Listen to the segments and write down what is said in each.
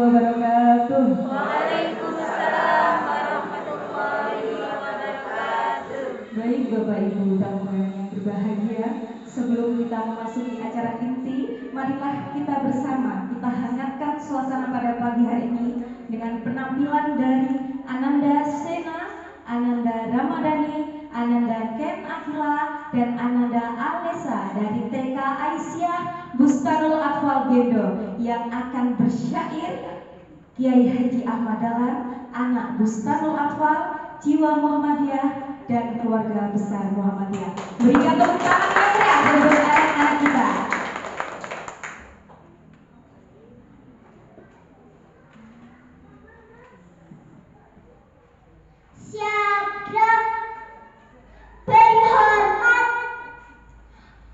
wabarakatuh. Waalaikumsalam warahmatullahi wabarakatuh. Baik Bapak Ibu tamu yang berbahagia, sebelum kita memasuki acara inti, marilah kita bersama kita hangatkan suasana pada pagi hari ini dengan penampilan dari Ananda Sena, Ananda Ramadhani, Ananda Ken Akila, dan Ananda Alesa dari TK Aisyah Bustanul Atfal Gendo yang akan bersyair Kiai Haji Ahmad Dahlan, anak Bustanul Atfal, jiwa Muhammadiyah, dan keluarga besar Muhammadiyah. Berikan tepuk tangan yang meriah untuk anak-anak kita. Siap, beri hormat,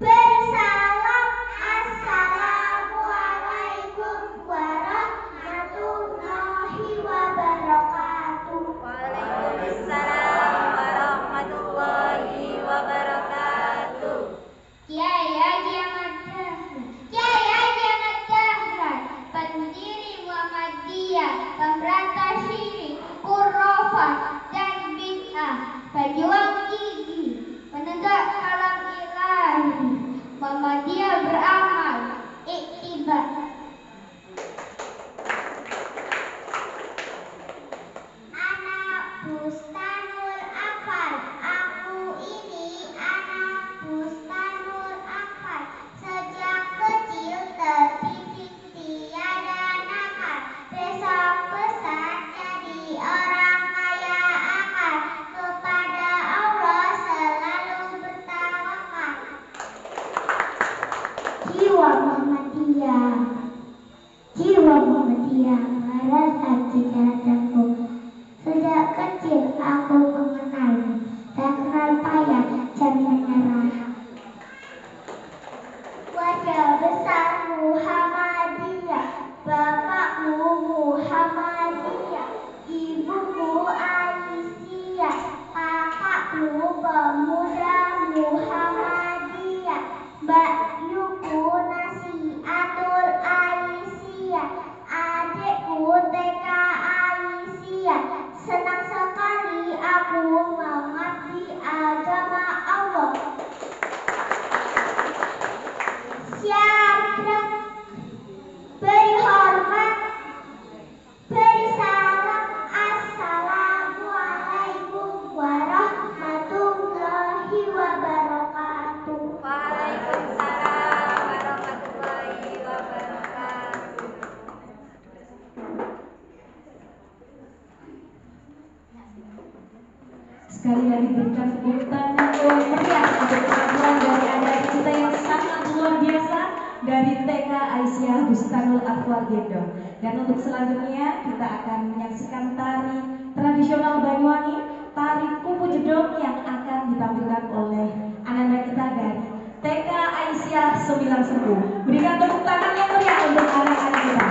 beri salam. Assalamualaikum warahmatullahi wabarakatuh. Waalaikumsalam warahmatullahi wabarakatuh. Kiai Haji Ahmad Dahlan, pendiri Muhammadiyah, pemberantas syirik, khurafat dan bid'ah, pejuang gigi, penegak kalam ilahi. Muhammadiyah beramal, iktibar. Anak Bustanul Atfal, aku ini anak Bustanul Atfal. Sejak kecil terdidik tiada nakal, besok besar jadi orang kaya akal. Kepada Allah selalu bertawakal. Jiwa Muhammadiyah, jiwa Muhammadiyah merasa cita citaku. Sejak kecil aku mengenal, tak kenal payah dan menyerah. Wajah besar Muhammadiyah, bapakmu Muhammadiyah, ibumu Aisyah, kakakmu pemuda Muhammadiyah, mbakku Nasiatul Aisyah, adikku TK Aisyah. Senang sekali aku mengabdi agama Allah. Siap, beri hormat, beri salam. Assalamualaikum warahmatullahi wabarakatuh. Waalaikumsalam warahmatullahi wabarakatuh. Sekali lagi berikan tepuk tangan yang meriah untuk penampilan dari anak kita yang sangat luar biasa dari TK Aisyah Bustanul Atfal Gendo. Dan untuk selanjutnya kita akan menyaksikan tari tradisional Banyuwangi, tari kupu jedong yang akan ditampilkan oleh anak-anak kita dari TK Aisyah Sembilan Sepuh. Berikan tepuk tangan yang meriah untuk anak-anak kita.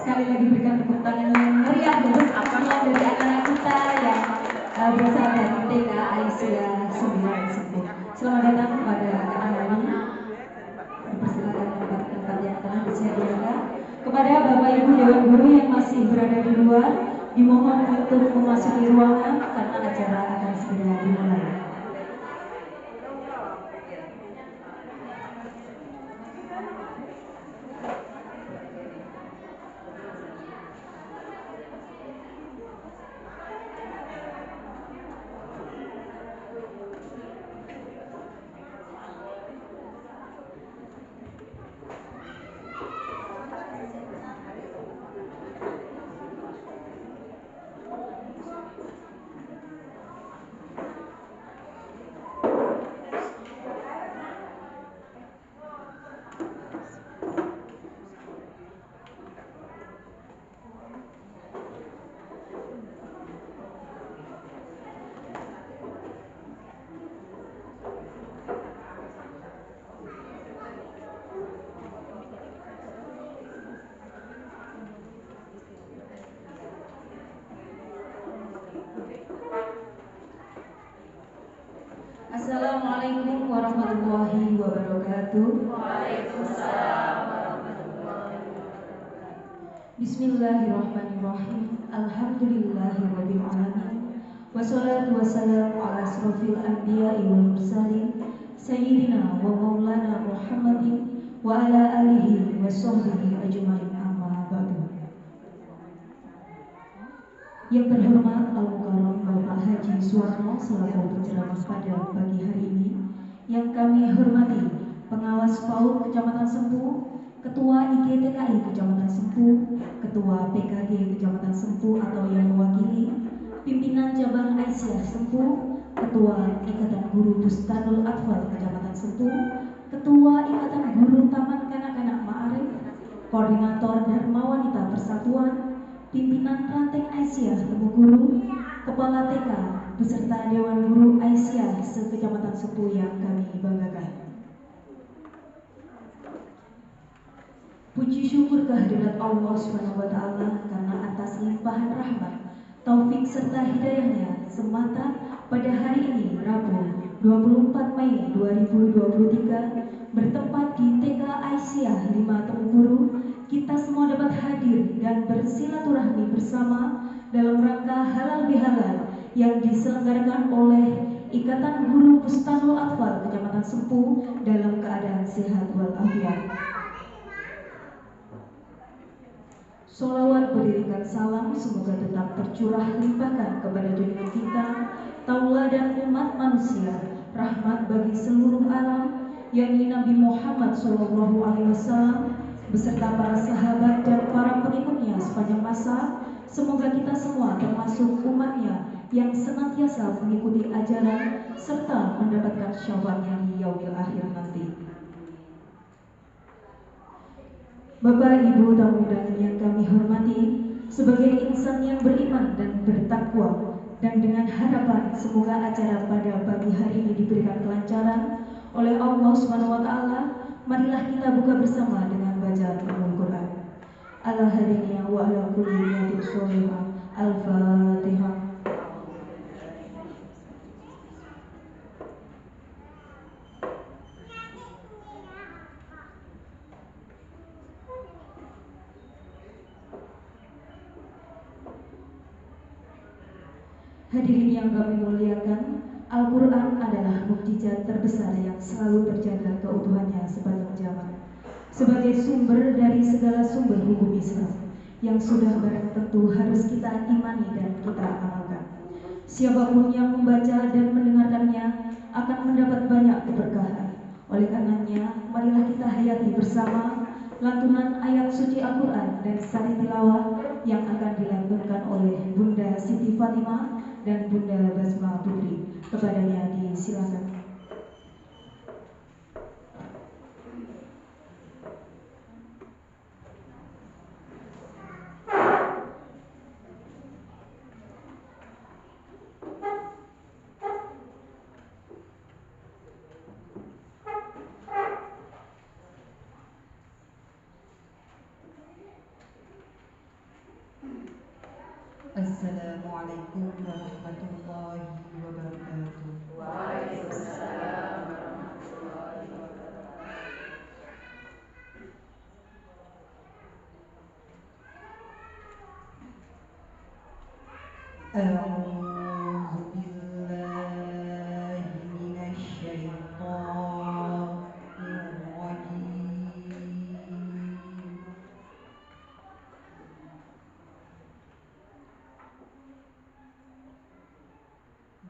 Sekali lagi berikan tepuk tangan yang meriah untuk apalah dari anak-anak kita yang berasal dari TK Aisyah 910. Selamat datang kepada anak-anak ini. Dipersilakan tempat-tempat yang telah disediakan. Kepada Bapak Ibu Dewan Guru yang masih berada di luar, dimohon untuk memasuki ruangan karena acara akan segera dimulai. Assalamualaikum warahmatullahi wabarakatuh. Waalaikumsalam warahmatullahi wabarakatuh. Bismillahirrahmanirrahim. Alhamdulillahirabbil alamin. Wassalatu wassalamu ala asrofil anbiya'i wal mursalin sayyidina wa maulana Muhammadin wa ala alihi wa sahbihi ajmain, amma ba'du. Yang terhormat Al-Mukarram Bapak Haji Suwarno selaku penceramah pada pagi hari ini, yang kami hormati Pengawas PAUD Kecamatan Sempu, Ketua IGTKI Kecamatan Sempu, Ketua PKG Kecamatan Sempu atau yang mewakili, Pimpinan Cabang Aisyah Sempu, Ketua Ikatan Guru Bustanul Atfal Kecamatan Sempu, Ketua Ikatan Guru Taman Kanak-Kanak Ma'arif, Koordinator Dharma Wanita Persatuan, Pimpinan Ranting Aisyah Temu Guru, Kepala TK, beserta Dewan Guru Aisyah se-Kecamatan Sempu yang kami banggakan. Puji syukur kehadirat Allah SWT karena atas limpahan rahmat, taufik serta hidayahnya semata pada hari ini Rabu 24 Mei 2023 bertempat di TK Aisyah 5 Temu Guru, kita semua dapat hadir dan bersilaturahmi bersama dalam rangka halal bihalal yang diselenggarakan oleh Ikatan Guru Bustanul Atfal Kecamatan Sempu dalam keadaan sehat walafiat. Sholawat berdirikan salam semoga tetap tercurah limpahkan kepada junjungan kita, tauladan umat manusia, rahmat bagi seluruh alam, yakni Nabi Muhammad SAW beserta para sahabat dan para pengikutnya sepanjang masa. Semoga kita semua termasuk umatnya yang senantiasa mengikuti ajaran serta mendapatkan syafaatnya di yaumil akhir nanti. Bapak, Ibu, tamu undangan yang kami hormati, sebagai insan yang beriman dan bertakwa, dan dengan harapan semoga acara pada pagi hari ini diberikan kelancaran oleh Allah SWT, marilah kita buka bersama dengan bacaan Al-Quran. Ala hadiniya wa ala kulli niyatin sholihah. Al-Fatihah. Hadirin yang kami muliakan, Al-Quran adalah mukjizat terbesar yang selalu terjaga keutuhannya sepanjang zaman. Sebagai sumber dari segala sumber hukum Islam yang sudah barang tentu harus kita imani dan kita amalkan. Siapapun yang membaca dan mendengarkannya akan mendapat banyak keberkahan. Oleh karenanya, marilah kita hayati bersama lantunan ayat suci Al-Quran dan sari tilawah yang akan dilantunkan oleh Bunda Siti Fatimah dan Bunda Basma Putri. Kepadanya disilakan. Assalamualaikum warahmatullahi wabarakatuh. Waalaikumsalam warahmatullahi wabarakatuh. A'udzu billahi minasy syaithanir rajim.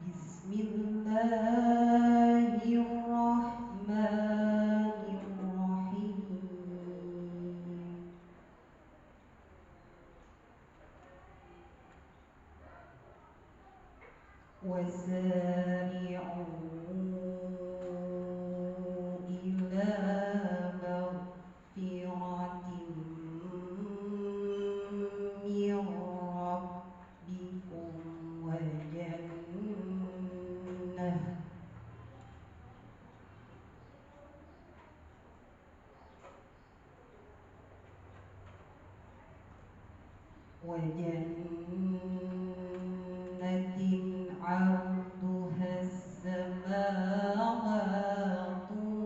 Bismillahirrahmanirrahim. وسارعوا إلى مغفرة من ربكم وجنة عرضها السماوات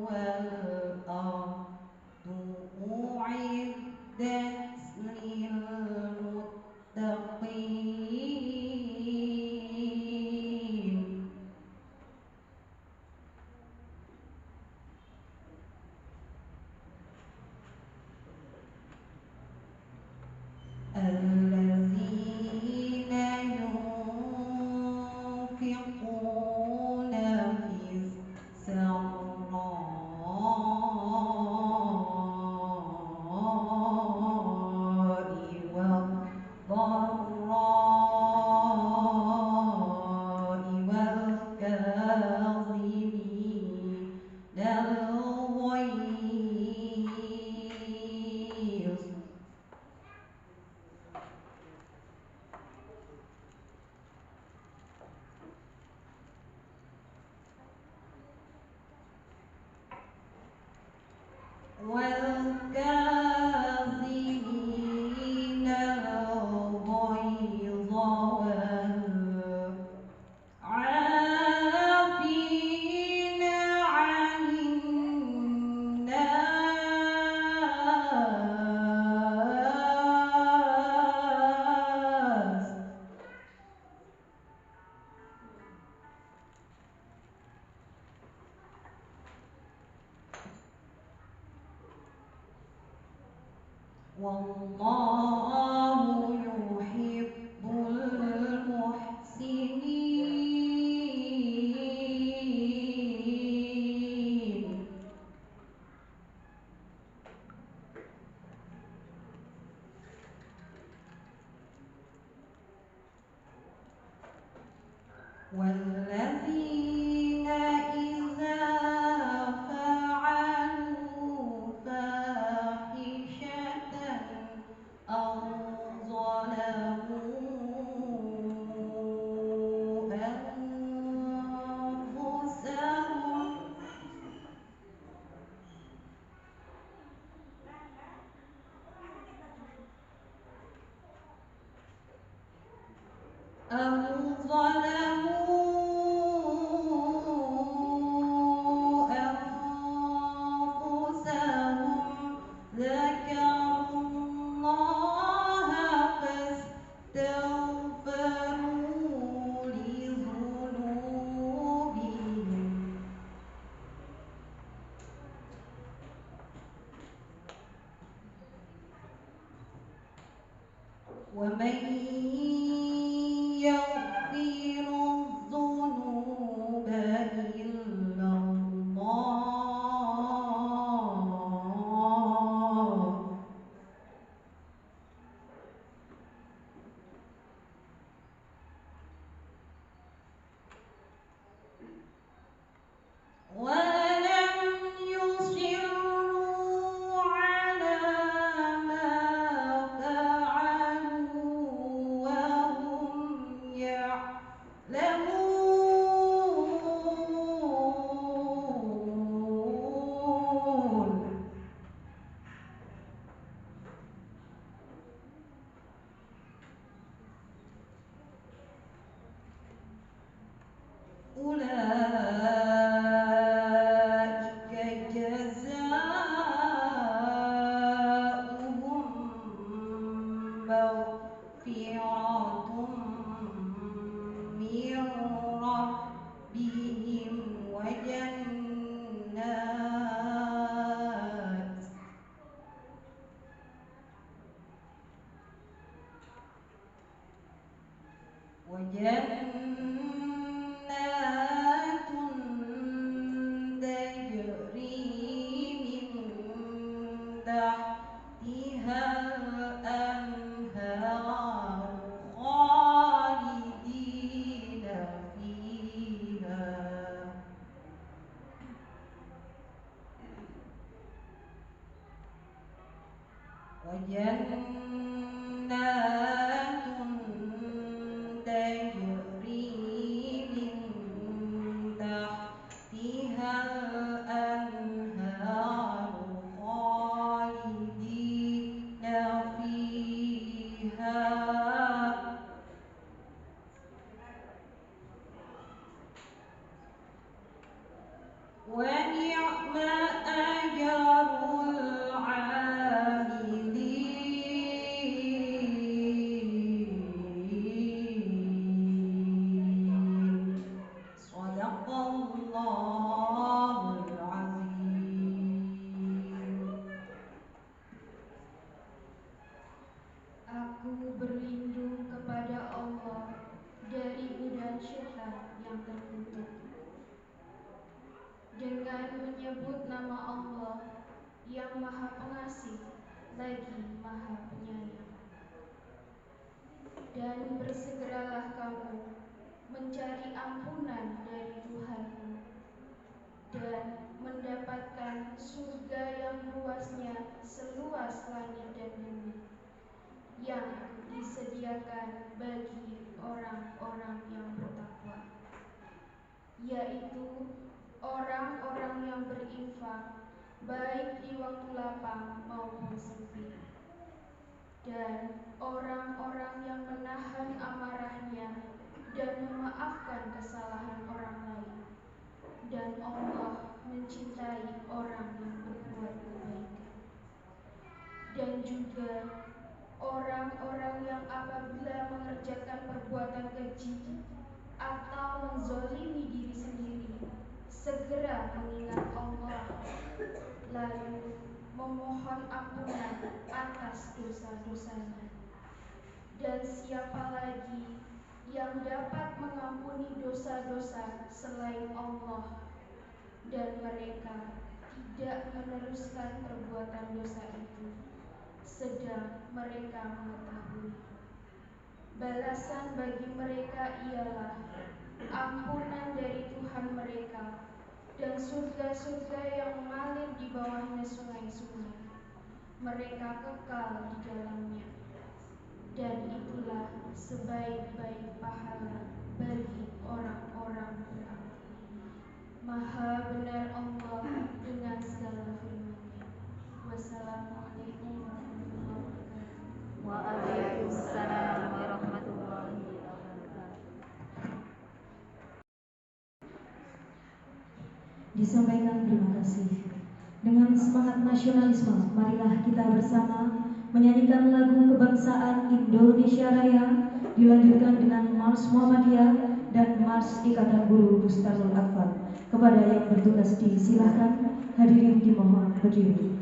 والأرض أعدت للمتقين الذين ينفقون في السراء والضراء والكاظمين الغيظ والكاظمين الغيظ والعافين عن الناس والله يحب المحسنين والذين إذا فعلوا فاحشة أو ظلموا أنفسهم ذكروا الله فاستغفروا يغفر الذنوب إلا الله ولم يصروا على ما فعلوا وهم يعلمون أولئك جزاؤهم مغفرة من ربهم وجنات تجري من تحتها الأنهار خالدين فيها وجنات تجري من تحتها الأنهار خالدين فيها ونعم أجر العاملين صدق الله العظيم. Aku berlindung kepada Allah dari godaan syaitan yang terkutuk. Dengan menyebut nama Allah yang Maha Pengasih lagi Maha Penyayang. Dan bersegeralah kamu mencari ampunan dari Tuhanmu dan mendapatkan surga yang luasnya seluas langit dan bumi, yang disediakan bagi orang-orang yang bertakwa, yaitu orang-orang yang berinfak baik di waktu lapang maupun sempit, dan orang-orang yang menahan amarahnya dan memaafkan kesalahan orang lain. Dan Allah mencintai orang yang berbuat kebaikan. Dan juga orang-orang yang apabila mengerjakan perbuatan keji atau menzolimi diri sendiri, segera mengingat Allah, lalu memohon ampunan atas dosa-dosanya. Dan siapa lagi yang dapat mengampuni dosa-dosa selain Allah, dan mereka tidak meneruskan perbuatan dosa itu, sedang mereka mengetahui. Balasan bagi mereka ialah ampunan dari Tuhan mereka dan surga-surga yang mengalir di bawahnya sungai-sungai. Mereka kekal di dalamnya. Dan itulah sebaik-baik pahala bagi orang-orang beramal. Maha benar Allah dengan segala firman-Nya. Wassalamualaikum warahmatullahi wabarakatuh. Waalaikumsalam warahmatullahi wabarakatuh. Disampaikan terima kasih. Dengan semangat nasionalisme, marilah kita bersama menyanyikan lagu kebangsaan Indonesia Raya, dilanjutkan dengan Mars Muhammadiyah dan Mars Ikatan Guru Bustarul Atfal. Kepada yang bertugas disilahkan, hadirin dimohon berdiri.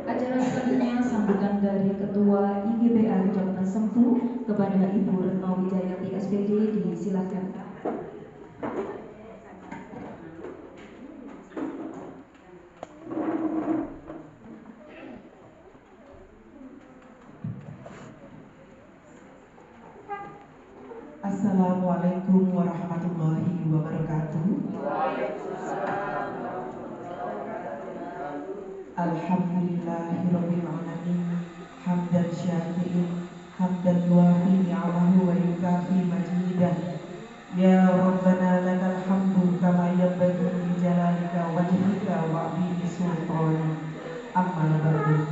Acara selanjutnya sambutan dari Ketua IGBA Kecamatan Sempu kepada Ibu Retno Wijayati SPD, disilakan. Assalamualaikum warahmatullahi wabarakatuh. Alhamdulillahirabbil alamin, hamdan syakirin, hamdan yuafi ni'amahu wa yukafi majidah. Ya Rabbana lakal hamdu kama yanbaghi li jalalika wajhika wa 'azimi sultanik. Amma ba'du.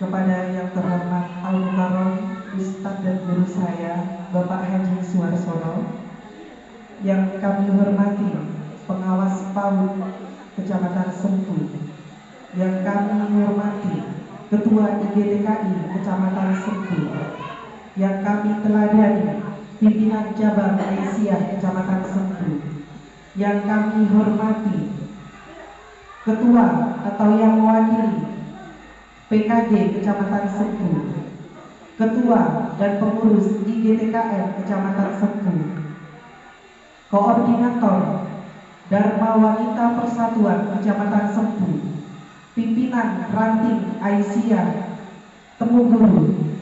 Kepada yang terhormat Al-Mukarram Ustadz dan guru saya Bapak Haji Suarsono, yang kami hormati pengawas PAUD Kecamatan Sempu, yang kami hormati Ketua IGTKI Kecamatan Sempu, yang kami teladani pimpinan cabang Aisyah Kecamatan Sempu, yang kami hormati Ketua atau yang mewakili PKG Kecamatan Sempu, Ketua dan pengurus IGTKM Kecamatan Sempu, Koordinator Dharma Wanita Persatuan Kecamatan Sempu, pimpinan ranting Aisyah, temu guru,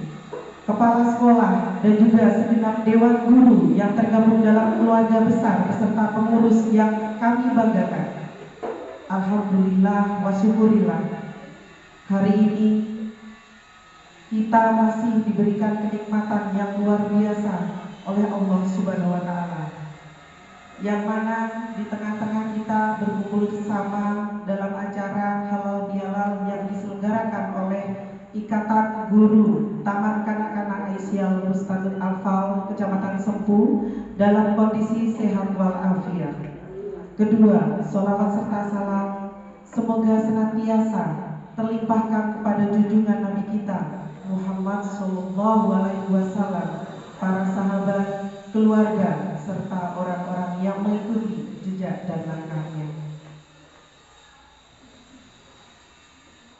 kepala sekolah, dan juga segenap dewan guru yang tergabung dalam keluarga besar beserta pengurus yang kami banggakan. Alhamdulillah wa syukurillah, hari ini kita masih diberikan kenikmatan yang luar biasa oleh Allah Subhanahu wa Ta'ala, yang mana di tengah-tengah kita berkumpul bersama dalam acara halal bihalal yang diselenggarakan oleh Ikatan Guru Taman Kanak-kanak Aisyah Ustadzul Alfal Kecamatan Sempu dalam kondisi sehat walafiat. Kedua, sholawat serta salam semoga senantiasa terlimpahkan kepada junjungan Nabi kita Muhammad Sallallahu Alaihi Wasallam, para sahabat, keluarga, serta orang-orang yang mengikuti jejak dan langkahnya.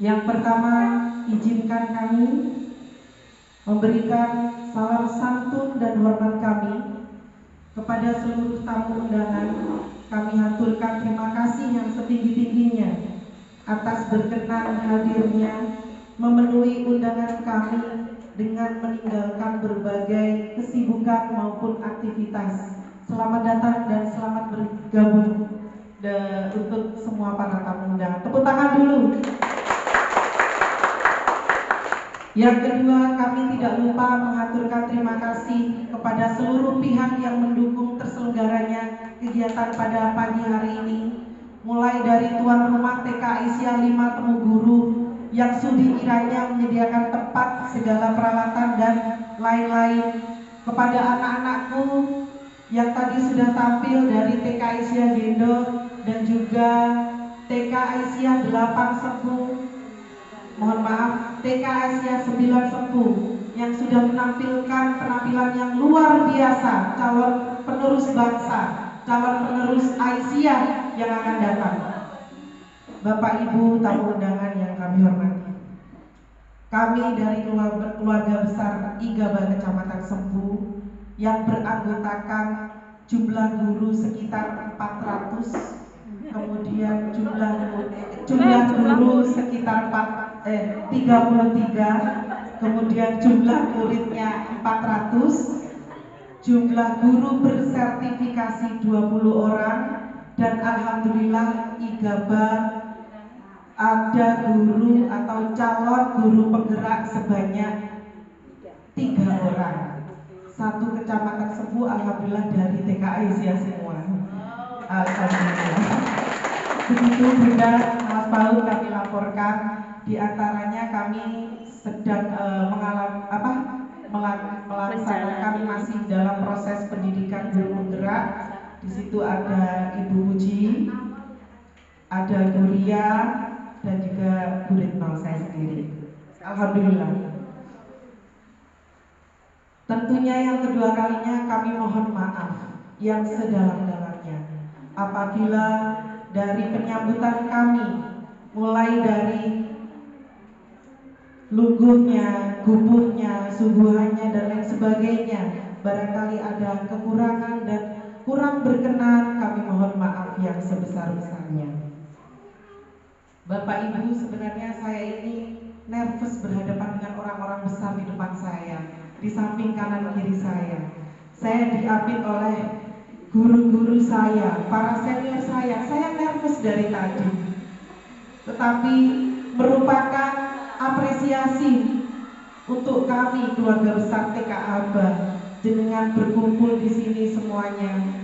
Yang pertama, izinkan kami memberikan salam santun dan hormat kami kepada seluruh tamu undangan. Kami haturkan terima kasih yang setinggi-tingginya atas berkenan hadirnya memenuhi undangan kami dengan meninggalkan berbagai kesibukan maupun aktivitas. Selamat datang dan selamat bergabung untuk semua para tamu undangan. Tepuk tangan dulu. Yang kedua, kami tidak lupa mengaturkan terima kasih kepada seluruh pihak yang mendukung terselenggaranya kegiatan pada pagi hari ini, mulai dari tuan rumah TK Aisyah 5 Temu Guru yang sudi kiranya menyediakan tempat, segala peralatan dan lain-lain, kepada anak-anakku yang tadi sudah tampil dari TK Aisyah Gendo dan juga TK Aisyah 8 Sempu, mohon maaf, TK Aisyah 9 Sempu yang sudah menampilkan penampilan yang luar biasa, calon penerus bangsa, calon penerus Aisyah yang akan datang. Bapak Ibu tamu undangan yang kami hormati, kami dari keluarga besar IGABA Kecamatan Sempu yang beranggotakan jumlah guru sekitar 400, kemudian jumlah guru sekitar 33, kemudian jumlah muridnya 400, jumlah guru bersertifikasi 20 orang, dan alhamdulillah IGABA ada guru atau calon guru penggerak sebanyak 3 orang. Satu kecamatan Sempu alhamdulillah dari TK Aisyah semua. Alhamdulillah. Begitu Bunda Mas Paul kami laporkan, di antaranya kami sedang melaksanakan masih dalam proses pendidikan guru penggerak. Di situ ada Ibu Uji, ada Guria, dan juga Bu Retno saya sendiri. Alhamdulillah. Tentunya yang kedua kalinya kami mohon maaf yang sedalam-dalamnya apabila dari penyambutan kami, mulai dari lungguhnya, gubuhnya, suguhannya, dan lain sebagainya. Barangkali ada kekurangan dan kurang berkenan, kami mohon maaf yang sebesar-besarnya. Bapak Ibu, sebenarnya saya ini nervous berhadapan dengan orang-orang besar di depan saya, di samping kanan kiri saya. Saya diapit oleh guru-guru saya, para senior saya nervous dari tadi. Tetapi merupakan apresiasi untuk kami keluarga besar TK Aba, jenengan berkumpul di sini semuanya.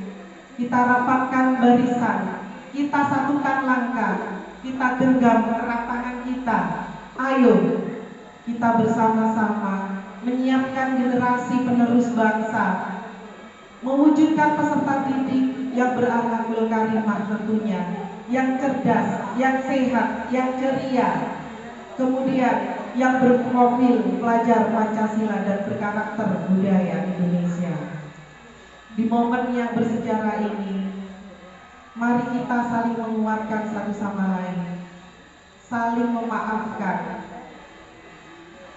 Kita rapatkan barisan, kita satukan langkah, kita genggam erat tangan kita. Ayo kita bersama-sama menyiapkan generasi penerus bangsa, mewujudkan peserta didik yang berakhlakul karimah tentunya, yang cerdas, yang sehat, yang ceria, kemudian yang berprofil pelajar Pancasila dan berkarakter budaya Indonesia. Di momen yang bersejarah ini, mari kita saling menguatkan satu sama lain, saling memaafkan.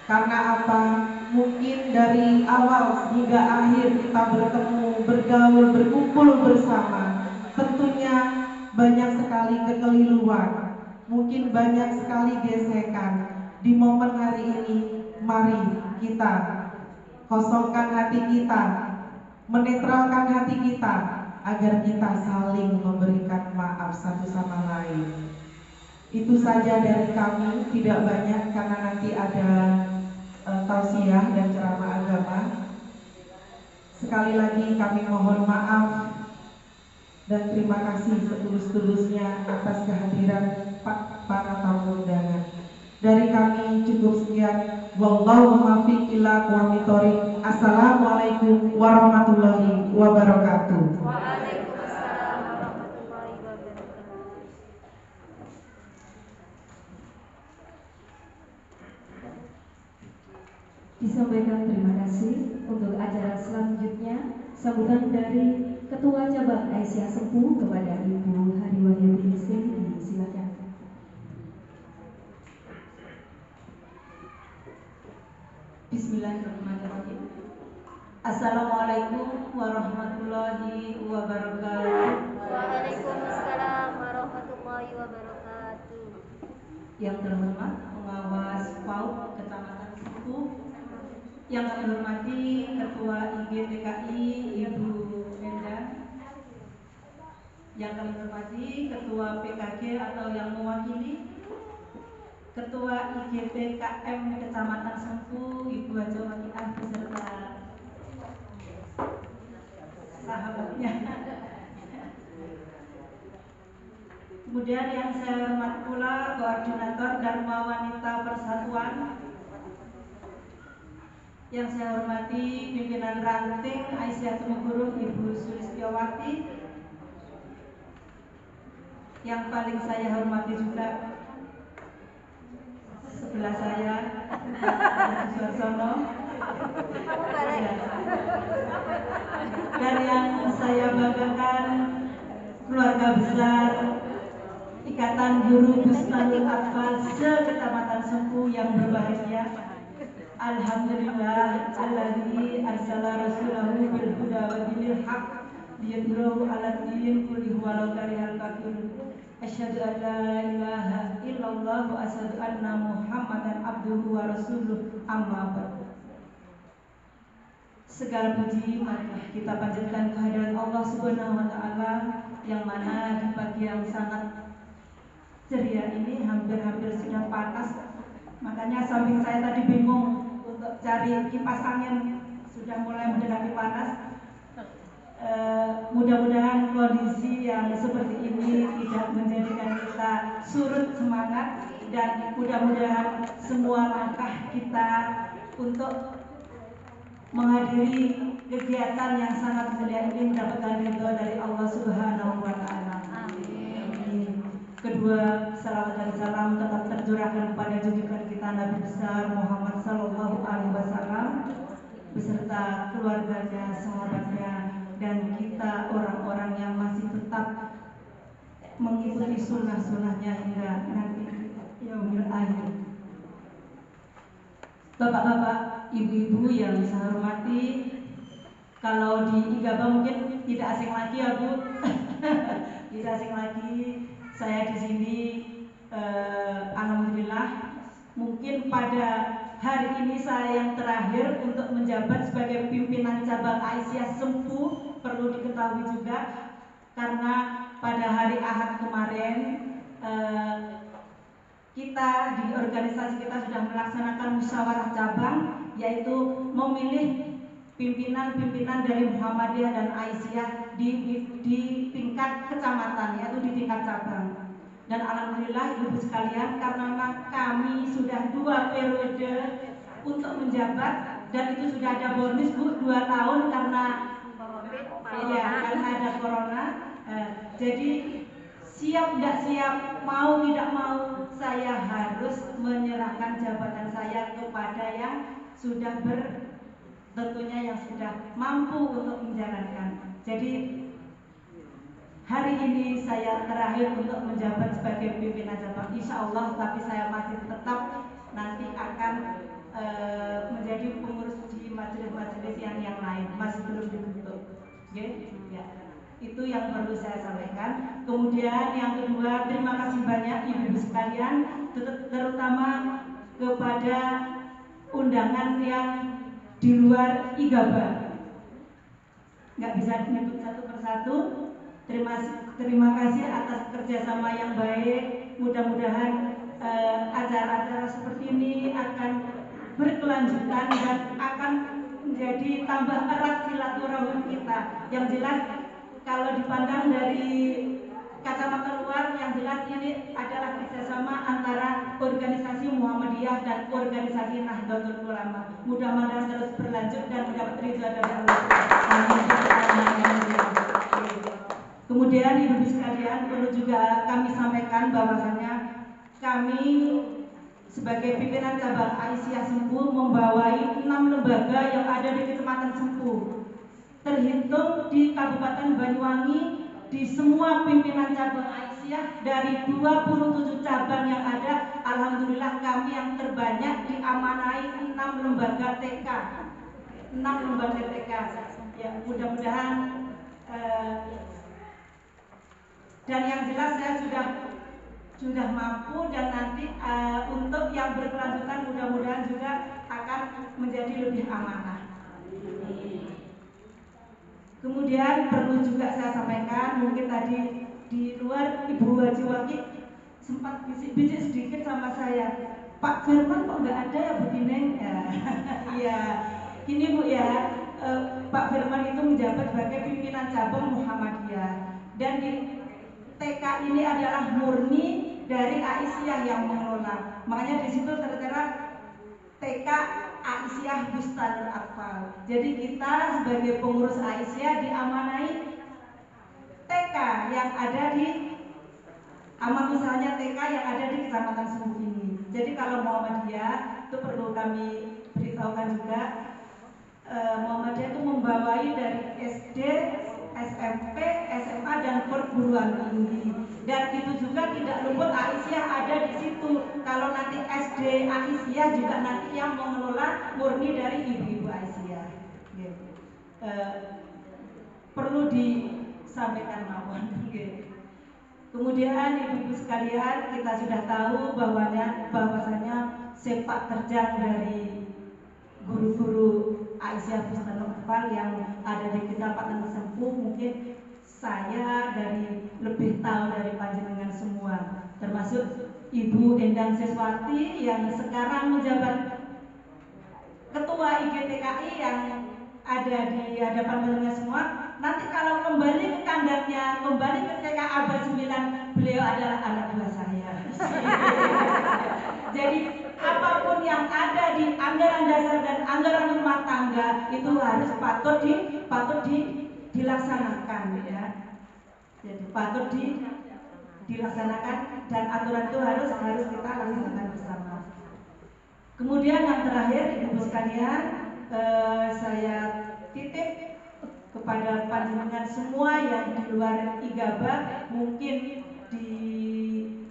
Karena apa? Mungkin dari awal hingga akhir kita bertemu, bergaul, berkumpul bersama, tentunya banyak sekali kekeliruan, mungkin banyak sekali gesekan. Di momen hari ini, mari kita kosongkan hati kita, menetralkan hati kita, agar kita saling memberikan maaf satu sama lain. Itu saja dari kami, tidak banyak karena nanti ada tausiah dan ceramah agama. Sekali lagi kami mohon maaf dan terima kasih setulus-tulusnya atas kehadiran para tamu undangan. Dari kami cukup sekian. Wallahu muwaffiq ila aqwamit thoriq. Assalamualaikum warahmatullahi wabarakatuh. Waalaikumsalam warahmatullahi wabarakatuh. Disampaikan terima kasih. Untuk acara selanjutnya, sambutan dari Ketua Cabang Aisyah Sempu kepada Ibu Hariwayati Sehidi, silakan. Bismillahirrahmanirrahim. Assalamualaikum warahmatullahi wabarakatuh. Waalaikumsalam warahmatullahi wabarakatuh. Yang terhormat pengawas PAUD Kecamatan Sempu, yang kami hormati Ketua IGTKI Ibu Endang, yang kami hormati Ketua PKG atau yang mewakili Ketua IGTKM Kecamatan Sempu Ibu Haja Wakiah beserta sahabatnya. Kemudian yang saya hormati pula Koordinator Dharma Wanita Persatuan, yang saya hormati pimpinan ranting Aisyah Tumengurung Ibu Sulistiawati, yang paling saya hormati juga sebelah saya Suarsono, dan yang saya banggakan keluarga besar Ikatan Guru Bustanul Atfal se-Kecamatan Sempu yang berbahagia. Alhamdulillah alladzi arsala rasulahu bil huda wa dinil haq liyudhhirahu 'alad din kullihi walau karihal kafirun. Asyhadu an la ilaha illallah wa asyhadu anna Muhammadan abduhu wa rasuluh, amma ba'du. Segala puji marilah kita panjatkan kehadiran Allah Subhanahu wa taala, yang mana di pagi yang sangat ceria ini hampir-hampir sudah panas. Makanya samping saya tadi bingung untuk cari kipas angin, sudah mulai mendekati panas. Mudah-mudahan kondisi yang seperti ini tidak menjadikan kita surut semangat, dan mudah-mudahan semua langkah kita untuk menghadiri kegiatan yang sangat mulia ini mendapatkan ridho dari Allah Subhanahu wa taala. Amin. Kedua, salawat dan salam tetap tercurahkan kepada junjungan kita Nabi besar Muhammad sallallahu alaihi wasallam beserta keluarganya, sahabatnya, dan kita orang-orang yang masih tetap mengikuti sunnah-sunnahnya hingga nanti yaumil akhir. Bapak-bapak, ibu-ibu yang saya hormati, kalau di IGABA mungkin tidak asing lagi ya Bu, tidak asing lagi. Saya di sini, alhamdulillah, mungkin pada hari ini saya yang terakhir untuk menjabat sebagai pimpinan cabang Aisyah Sempu. Perlu diketahui juga karena pada hari Ahad kemarin kita di organisasi kita sudah melaksanakan musyawarah cabang, yaitu memilih pimpinan-pimpinan dari Muhammadiyah dan Aisyah di tingkat kecamatan, yaitu di tingkat cabang. Dan alhamdulillah ibu sekalian, karena memang kami sudah 2 periode untuk menjabat dan itu sudah ada bonus Bu 2 tahun karena ada corona. Jadi siap tidak siap, mau tidak mau, saya harus menyerahkan jabatan saya kepada yang sudah tentunya yang sudah mampu untuk menjalankan. Jadi hari ini saya terakhir untuk menjabat sebagai pimpinan cabang, insya Allah, tapi saya masih tetap nanti akan menjadi pengurus di majelis-majelis yang lain, masih belum dibentuk. Okay? Ya. Itu yang perlu saya sampaikan. Kemudian yang kedua, terima kasih banyak ibu-ibu sekalian, terutama kepada undangan yang di luar IGABA. Nggak bisa menyebut satu persatu. Terima kasih atas kerjasama yang baik. Mudah-mudahan acara-acara seperti ini akan berkelanjutan dan akan menjadi tambah erat silaturahmi kita. Yang jelas kalau dipandang dari kacamata luar, yang jelas ini adalah kerjasama antara organisasi Muhammadiyah dan organisasi Nahdlatul Ulama. Mudah-mudahan terus berlanjut dan mendapat ridha dari Allah. Kemudian ibu sekalian, perlu juga kami sampaikan bahwasanya kami sebagai pimpinan cabang Aisyah Sempu membawai 6 lembaga yang ada di Kecamatan Sempu. Terhitung di Kabupaten Banyuwangi, di semua pimpinan cabang Aisyah dari 27 cabang yang ada, alhamdulillah kami yang terbanyak diamanai 6 lembaga TK. 6 lembaga TK. Ya, mudah-mudahan dan yang jelas saya sudah mampu, dan nanti untuk yang berkelanjutan mudah-mudahan juga akan menjadi lebih amanah. Kemudian perlu juga saya sampaikan, mungkin tadi di luar Ibu Haji Wakil sempat bisik-bisik sedikit sama saya, Pak Firman kok nggak ada ya Bu Tineng? Iya, ini Bu ya, Pak Firman itu menjabat sebagai pimpinan cabang Muhammadiyah, dan di TK ini adalah murni dari Aisyah yang mengelola. Makanya di situ tertera TK Aisyah Bustanul Atfal. Jadi kita sebagai pengurus Aisyah diamanai TK yang ada di aman usahanya TK yang ada di Kecamatan Sempu ini. Jadi kalau Muhammadiyah itu perlu kami beritahukan juga, Muhammadiyah itu membawai dari SD, SMP, SMA dan perguruan tinggi. Dan itu juga tidak luput Aisyah ada di situ. Kalau nanti SD Aisyah juga nanti yang mengelola murni dari ibu-ibu Aisyah. Perlu disampaikan mawon. Kemudian ibu-ibu sekalian, kita sudah tahu bahwasanya sepak terjang dari guru-guru Aisyah Bustanul Atfal yang ada di Kecamatan Sempu, mungkin saya dari lebih tahu dari panjenengan semua, termasuk Ibu Endang Seswati yang sekarang menjabat Ketua IGTKI yang ada di hadapan panjenengan semua. Nanti kalau kembali ke kandangnya, kembali ke TK Abad 9, beliau adalah anak buah saya. Jadi apapun yang ada di anggaran dasar dan anggaran rumah tangga itu harus patut dilaksanakan, ya. Jadi patut dilaksanakan, dan aturan itu harus kita laksanakan bersama. Kemudian yang terakhir ibu sekalian, saya titip kepada panjenengan semua yang di luar IGABA, mungkin di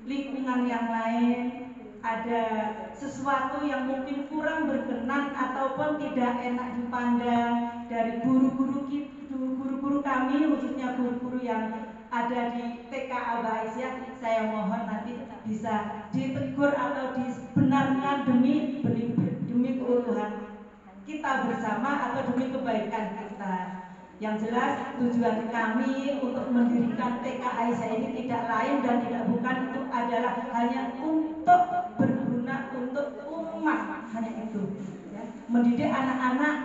lingkungan yang lain, ada sesuatu yang mungkin kurang berkenan ataupun tidak enak dipandang dari guru-guru kami, khususnya guru-guru yang ada di TK Aba Aisyah, saya mohon nanti bisa ditegur atau dibenarkan demi keutuhan kita bersama atau demi kebaikan kita. Yang jelas tujuan kami untuk mendirikan TK Aisyah ini tidak lain dan tidak bukan, itu adalah hanya untuk berguna untuk umat, hanya itu ya. Mendidik anak-anak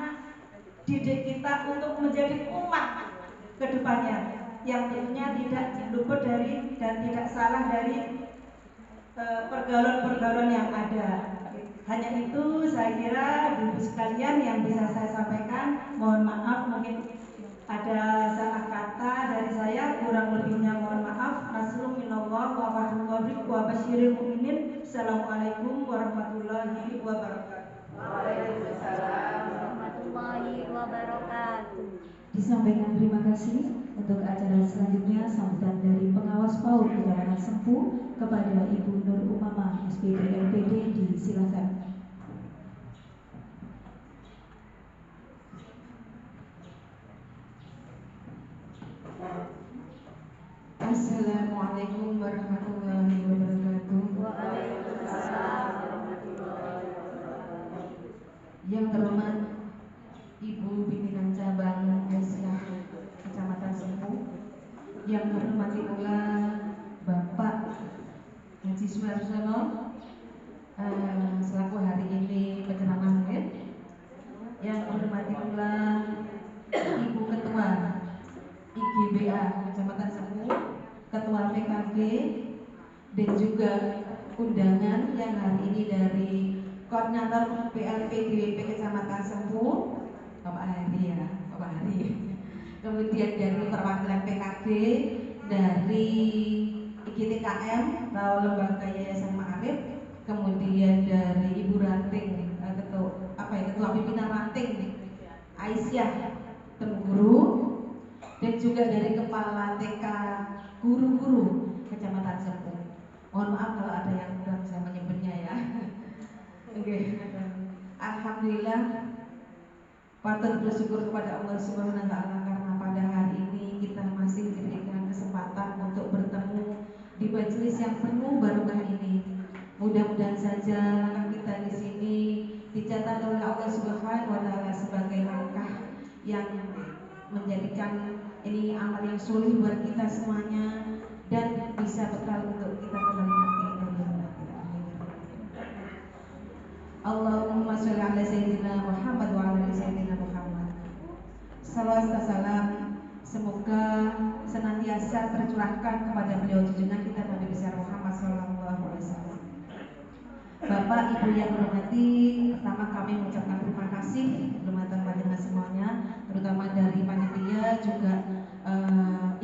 didik kita untuk menjadi umat ke depannya yang tentunya tidak luput dari dan tidak salah dari pergaulan-pergaulan yang ada. Hanya itu saya kira Ibu sekalian yang bisa saya sampaikan. Mohon maaf mungkin ada salah kata dari saya, kurang lebihnya mohon maaf. Nasrul minallah wa fadlun wa basyiril mu'minin. Assalamualaikum warahmatullahi wabarakatuh. Waalaikumsalam warahmatullahi wabarakatuh. Disampaikan terima kasih. Untuk acara selanjutnya sambutan dari pengawas PAUD Kecamatan Sempu kepada Ibu Nur Umamah SPP LPD, disilakan. Assalamualaikum warahmatullahi wabarakatuh. Waalaikumsalam warahmatullahi wabarakatuh. Yang terhormat Ibu Pimpinan Cabang Aisyah Kecamatan Sempu, yang terhormati pula Bapak Haji Sumarsono selaku hari ini penceramah, yang terhormati pula Ibu Ketua IGBA Kecamatan Sempu, Ketua PKG, dan juga undangan yang hari ini dari Koordinator PLP DWP Kecamatan Sempu, Bapak Hari ya, Bapak Hari. Kemudian dari perwakilan PKG, dari IGTKM, Lembaga Yayasan Ma'arif, kemudian dari Ibu Ranting, Ketua Pimpinan Ranting Aisyah Temuguru, dan juga dari Kepala TK Guru-Guru Kecamatan Sempu. Mohon maaf kalau ada yang kurang saya menyebutnya ya. Oke. Alhamdulillah, patut bersyukur kepada Allah Subhanahu wa Ta'ala karena pada hari ini kita masih diberikan kesempatan untuk bertemu di majelis yang penuh barokah ini. Mudah-mudahan saja langkah kita di sini dicatat oleh Allah Subhanahu wa Ta'ala sebagai langkah yang menjadikan ini amal yang sulit buat kita semuanya dan bisa bekal untuk kita kembali nanti dari Allahumma sholli ala sayyidina Muhammad wa ala sayyidina Muhammad. Salawat dan salam semoga senantiasa tercurahkan kepada beliau junjungan kita Nabi besar Muhammad sallallahu alaihi wasallam. Bapak Ibu yang hormati, pertama kami mengucapkan terima kasih hormatan panjenengan semuanya, terutama dari panitia juga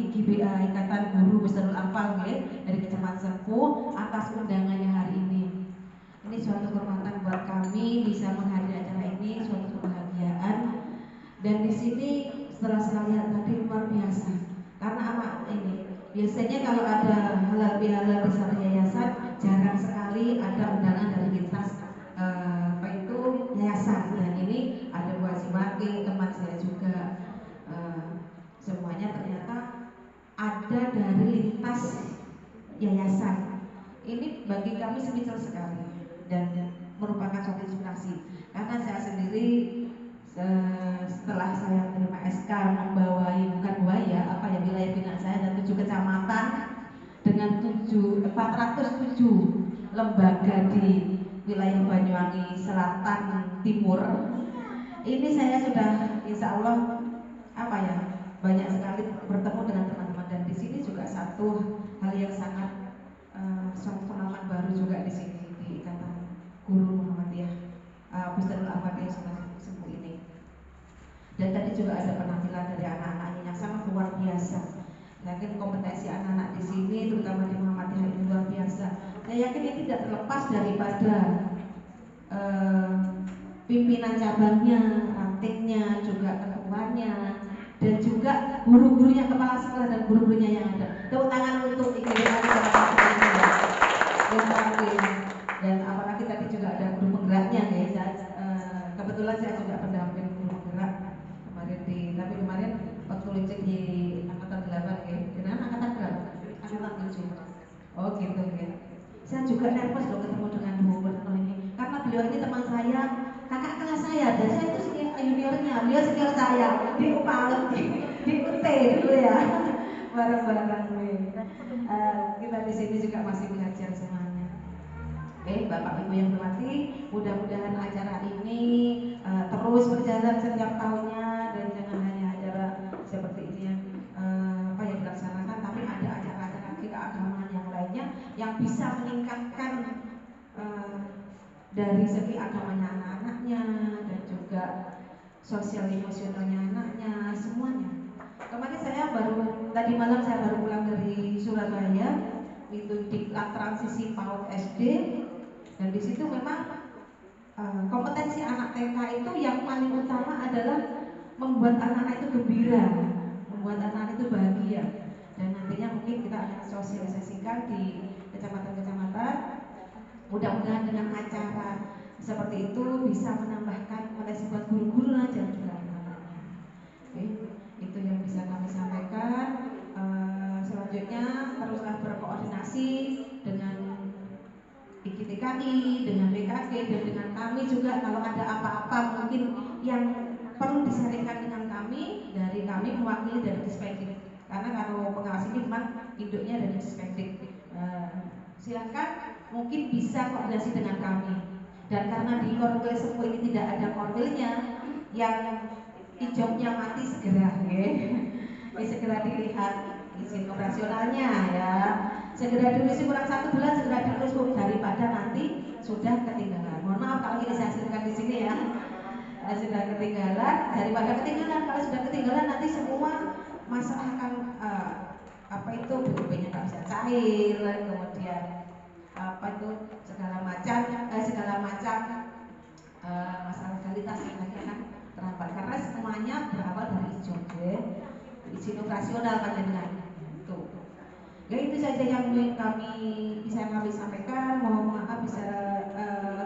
IGBA Ikatan Guru Besarul Anfal dari Kecamatan Sempu atas undangannya hari ini. Ini suatu kehormatan buat kami bisa menghadiri acara ini, suatu kebahagiaan. Dan di sini setelah saya lihat tadi luar biasa. Karena apa ini? Biasanya kalau ada halal bihalal di satu yayasan, jarang sekali ada undangan dari lintas yayasan. Dan ini ada Bu Haji, teman saya juga. Semuanya ternyata ada dari lintas yayasan. Ini bagi kami spesial sekali dan merupakan suatu inspirasi karena saya sendiri setelah saya menerima SK membawahi wilayah binaan saya dan 7 kecamatan dengan 407 lembaga di wilayah Banyuwangi Selatan Timur. Ini saya sudah insya Allah banyak sekali bertemu dengan teman-teman, dan di sini juga satu hal yang sangat suatu pengalaman baru juga di sini di Ikatan Guru Muhammadiyah Besarul Ahmadiyah Sempu ini. Dan tadi juga ada penampilan dari anak-anaknya yang sangat luar biasa. Saya yakin kompetensi anak-anak di sini, terutama di Muhammadiyah, ini luar biasa. Saya yakin ini tidak terlepas daripada pimpinan cabangnya, rantingnya, juga ketuanya, dan juga guru-gurunya, kepala sekolah dan guru-gurunya yang ada. Tepuk tangan untuk IGBA dan juga nervous loh ketemu dengan Bu Retno ini, karena beliau ini teman saya, kakak kelas saya, dan saya itu juniornya, beliau senior saya di UPALET, di UT dulu ya, bareng-bareng. Kita di sini juga masih belajar semuanya. Oke, Bapak Ibu yang hormati, mudah-mudahan acara ini terus berjalan setiap tahunnya, dan jangan hanya acara seperti ini yang yang dilaksanakan, tapi ada acara-acara keagamaan yang lainnya yang bisa meningkatkan dari segi agamanya anak-anaknya dan juga sosial emosionalnya anaknya, semuanya. Kemarin tadi malam saya baru pulang dari Surabaya, itu diklat transisi PAUD SD, dan di situ memang kompetensi anak TK itu yang paling utama adalah membuat anak-anak itu gembira, membuat anak-anak itu bahagia, dan nantinya mungkin kita akan sosialisasikan di kecamatan-kecamatan. Mudah-mudahan dengan acara seperti itu bisa menambahkan potensi buat guru-guru dan juga anak-anaknya. Oke, itu yang bisa kami sampaikan. Selanjutnya teruslah berkoordinasi dengan IKTKI, dengan BKG, dan dengan kami juga kalau ada apa-apa mungkin yang perlu disaringkan dengan kami, dari kami mewakili dari Dispektif. Karena kalau pengawas ini memang induknya dari Dispektif. Silakan mungkin bisa koordinasi dengan kami. Dan karena di Korwil Sepuh ini tidak ada korwilnya, yang hijaunya mati segera, segera dilihat izin operasionalnya ya. Segera diurus kurang 1 bulan, segera diurus daripada nanti sudah ketinggalan. Mohon maaf kalau ini saya hasilkan di sini ya. Sudah ketinggalan, daripada ketinggalan. Kalau sudah ketinggalan nanti semua masalah akan BUP-nya nggak bisa cair, kemudian segala macam masalah legalitas yang nanti akan terhambat karena semuanya berawal dari izin operasional panjenengan itu. Ya itu saja yang kami sampaikan. Mohon maaf bisa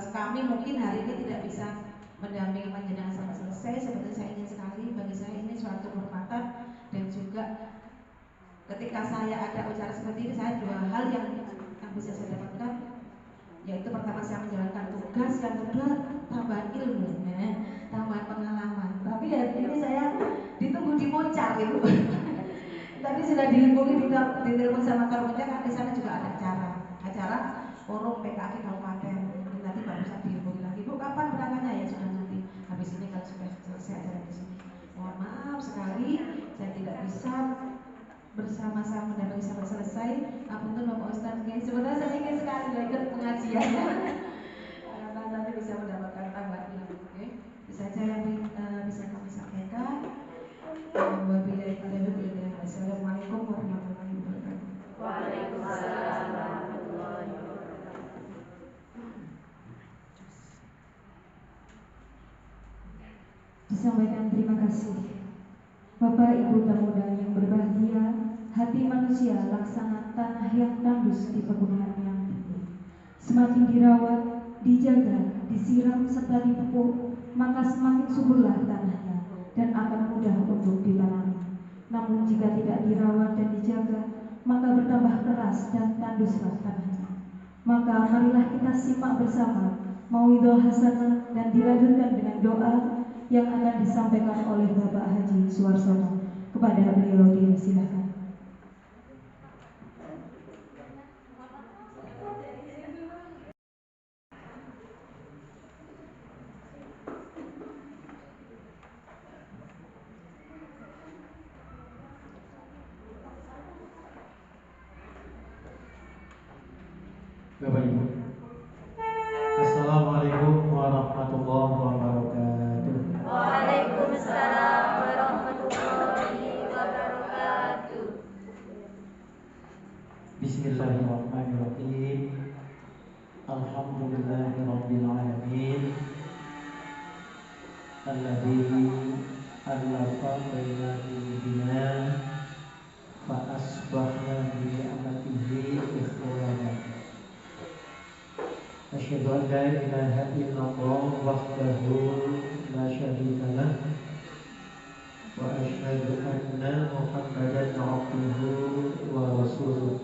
kami mungkin hari ini tidak bisa mendampingi panjenengan sampai selesai. Sebenarnya saya ingin sekali, bagi saya ini suatu kehormatan, dan juga ketika saya ada acara seperti ini, saya 2 hal yang bisa saya dapatkan, yaitu pertama saya menjalankan tugas, yang kedua tambahan ilmu, tambahan pengalaman. Tapi hari ini saya ditunggu di Moncar itu. Tadi sudah dihubungi di telepon sama Kormoncar, kan di sana juga ada acara forum PKK Kabupaten. Nanti barusan dihubungi lagi, Bu kapan berangkatnya? Ya sudah, nanti habis ini kalau sudah selesai acara di sini. Mohon maaf sekali saya tidak bisa bersama-sama mendampingi sampai selesai. Apunten Bapak Ustadz, sebenarnya saya ingin sekali ikut pengajiannya karena nanti bisa mendapatkan tambahan ilmu. Bisa saja yang bisa kami sampaikan. Assalamualaikum warahmatullahi wabarakatuh. Waalaikumsalam warahmatullahi wabarakatuh. Disampaikan terima kasih. Bapak Ibu tamu undangan yang berbahagia, hati manusia laksana tanah yang tandus di pegunungan yang tinggi. Semakin dirawat, dijaga, disiram serta dipupuk, maka semakin suburlah tanahnya dan akan mudah untuk ditanami. Namun jika tidak dirawat dan dijaga, maka bertambah keras dan tanduslah tanahnya. Maka marilah kita simak bersama mauidhah hasanah dan dilanjutkan dengan doa yang akan disampaikan oleh Bapak Haji Suwarsono. Kepada beliau dipersilakan. Bapak Ibu, Assalamualaikum warahmatullahi wabarakatuh. Waalaikumsalam warahmatullahi wabarakatuh. Bismillahirrahmanirrahim. Alhamdulillahirabbil alamin. Alladzi alafa baina qulubina fa asbahna bi ni'matihi ikhwana. Asyhadu an la ilaha illallah wahdahu la syarika lah wa asyhadu anna Muhammadan abduhu wa rasuluh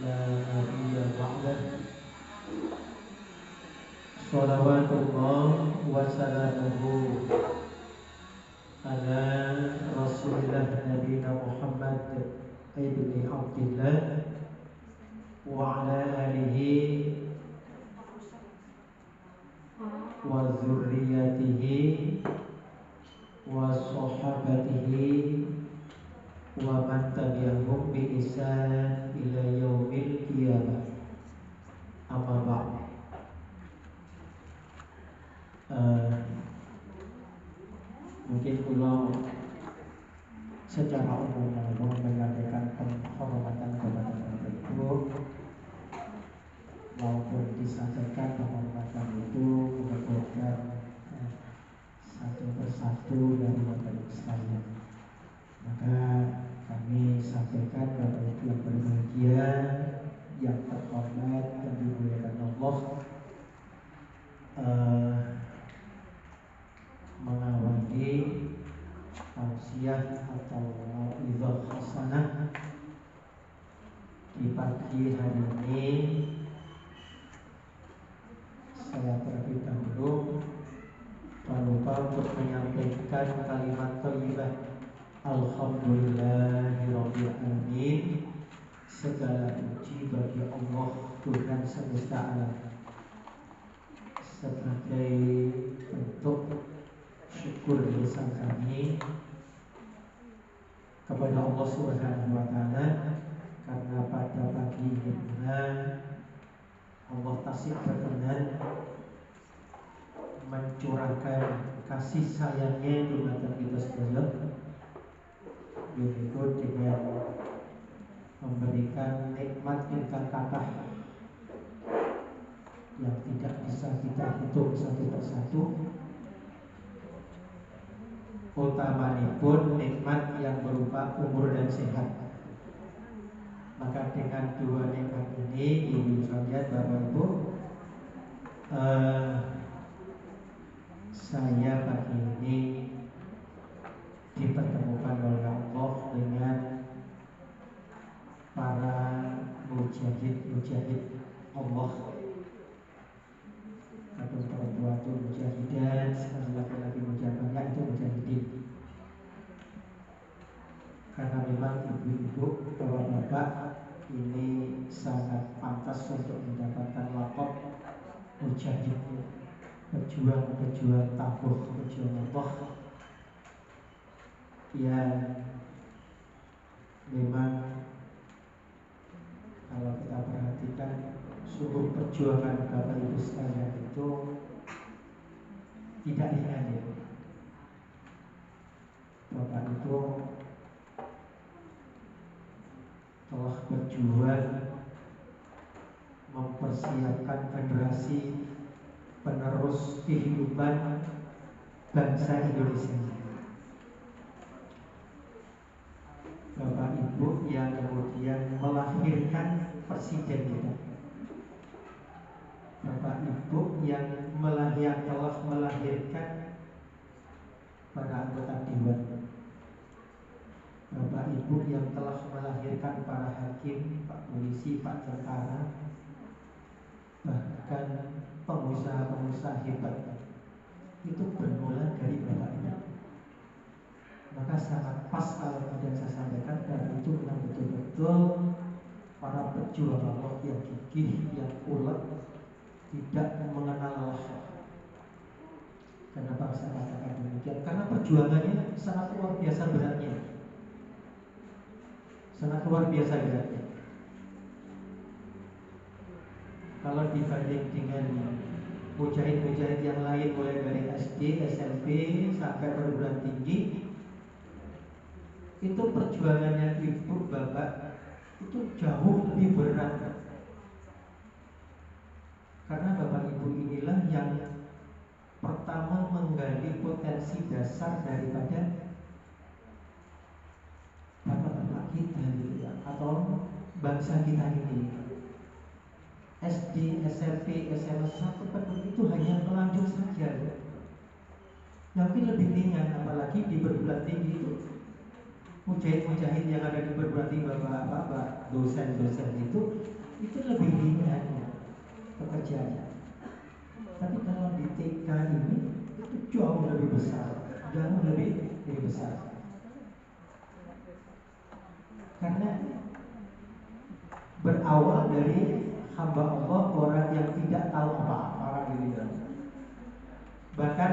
la nabiyya ba'dah. Salawatullah wa salamuhu ala Rasulillah Nabi Muhammad ibni Abdillah wa ala alihi wa zurriyatihi wa sahabatihi wa man tabi'ahum bi ihsan ila yaumil qiyamah. Amma ba'd. Mungkin kula secara umum menyampaikan penghormatan kepada Bapak Ibu maupun disampaikan penghormatan itu kepada satu persatu dari Bapak Ibu sekalian. Maka kami sampaikan Bapak Ibu yang berbahagia, yang terhormat, yang dimuliakan Allah, mengawali tausiah atau mau'izah hasanah di pagi hari ini. Saya terlebih dahulu lupa untuk menyampaikan kalimat thayyibah Alhamdulillahirabbil alamin. Segala puji bagi Allah Tuhan semesta alam sebagai bentuk syukur lisan kami kepada Allah Subhanahu wa taala karena pada pagi ini Allah tasik berkenan mencurahkan kasih sayangnya di mata kita sekalian, yaitu dengan memberikan nikmat tingkat kata yang tidak bisa kita hitung satu persatu. Utamanya pun nikmat yang berupa umur dan sehat. Maka dengan dua nikmat ini, ibu sekalian, Bapak Ibu, saya pagi ini dipertemukan oleh Allah dengan para mujahid Allah. Atau perempuan itu mujahidan, sekali laki-laki mujahidannya itu mujahidin. Karena memang ibu-ibu, bapak-bapak ini sangat pantas untuk mendapatkan lakop mujahid, pejuang tabuh, pejuang Allah, yang memang kalau kita perhatikan sungguh perjuangan Bapak Ibu sekalian itu tidak ringan ya. Bapak itu telah berjuang mempersiapkan generasi penerus kehidupan bangsa Indonesia. Bapak Ibu yang kemudian melahirkan presiden kita. Bapak Ibu yang telah melahirkan para anggota dewan. Bapak Ibu yang telah melahirkan para hakim, Pak Polisi, Pak Tentara, bahkan pengusaha-pengusaha hebat. Itu bermula dari Bapak Ibu. Maka sangat pas kalau kemudian saya sampaikan bahwa itu memang betul-betul para pejuang Allah yang gigih, yang ulet, tidak mengenal lelah. Kenapa saya katakan demikian? Karena perjuangannya sangat luar biasa beratnya. Sangat luar biasa beratnya. Kalau dibanding dengan mujahid-mujahid yang lain, mulai dari SD, SMP sampai perguruan tinggi, itu perjuangannya ibu bapak itu jauh lebih berat. Karena bapak ibu inilah yang pertama menggali potensi dasar daripada bapak-bapak kita atau bangsa kita ini. SD, SMP, SMA satu itu hanya pelanjut saja. Mungkin lebih ringan, apalagi di perguruan tinggi itu. Mujahid-mujahid yang ada di perguruan tinggi, bapak-bapak, dosen-dosen itu lebih ringan pekerjaannya. Tapi jauh lebih besar, jauh lebih besar. Karena berawal dari hamba Allah, orang yang tidak tahu apa-apa gitu. Bahkan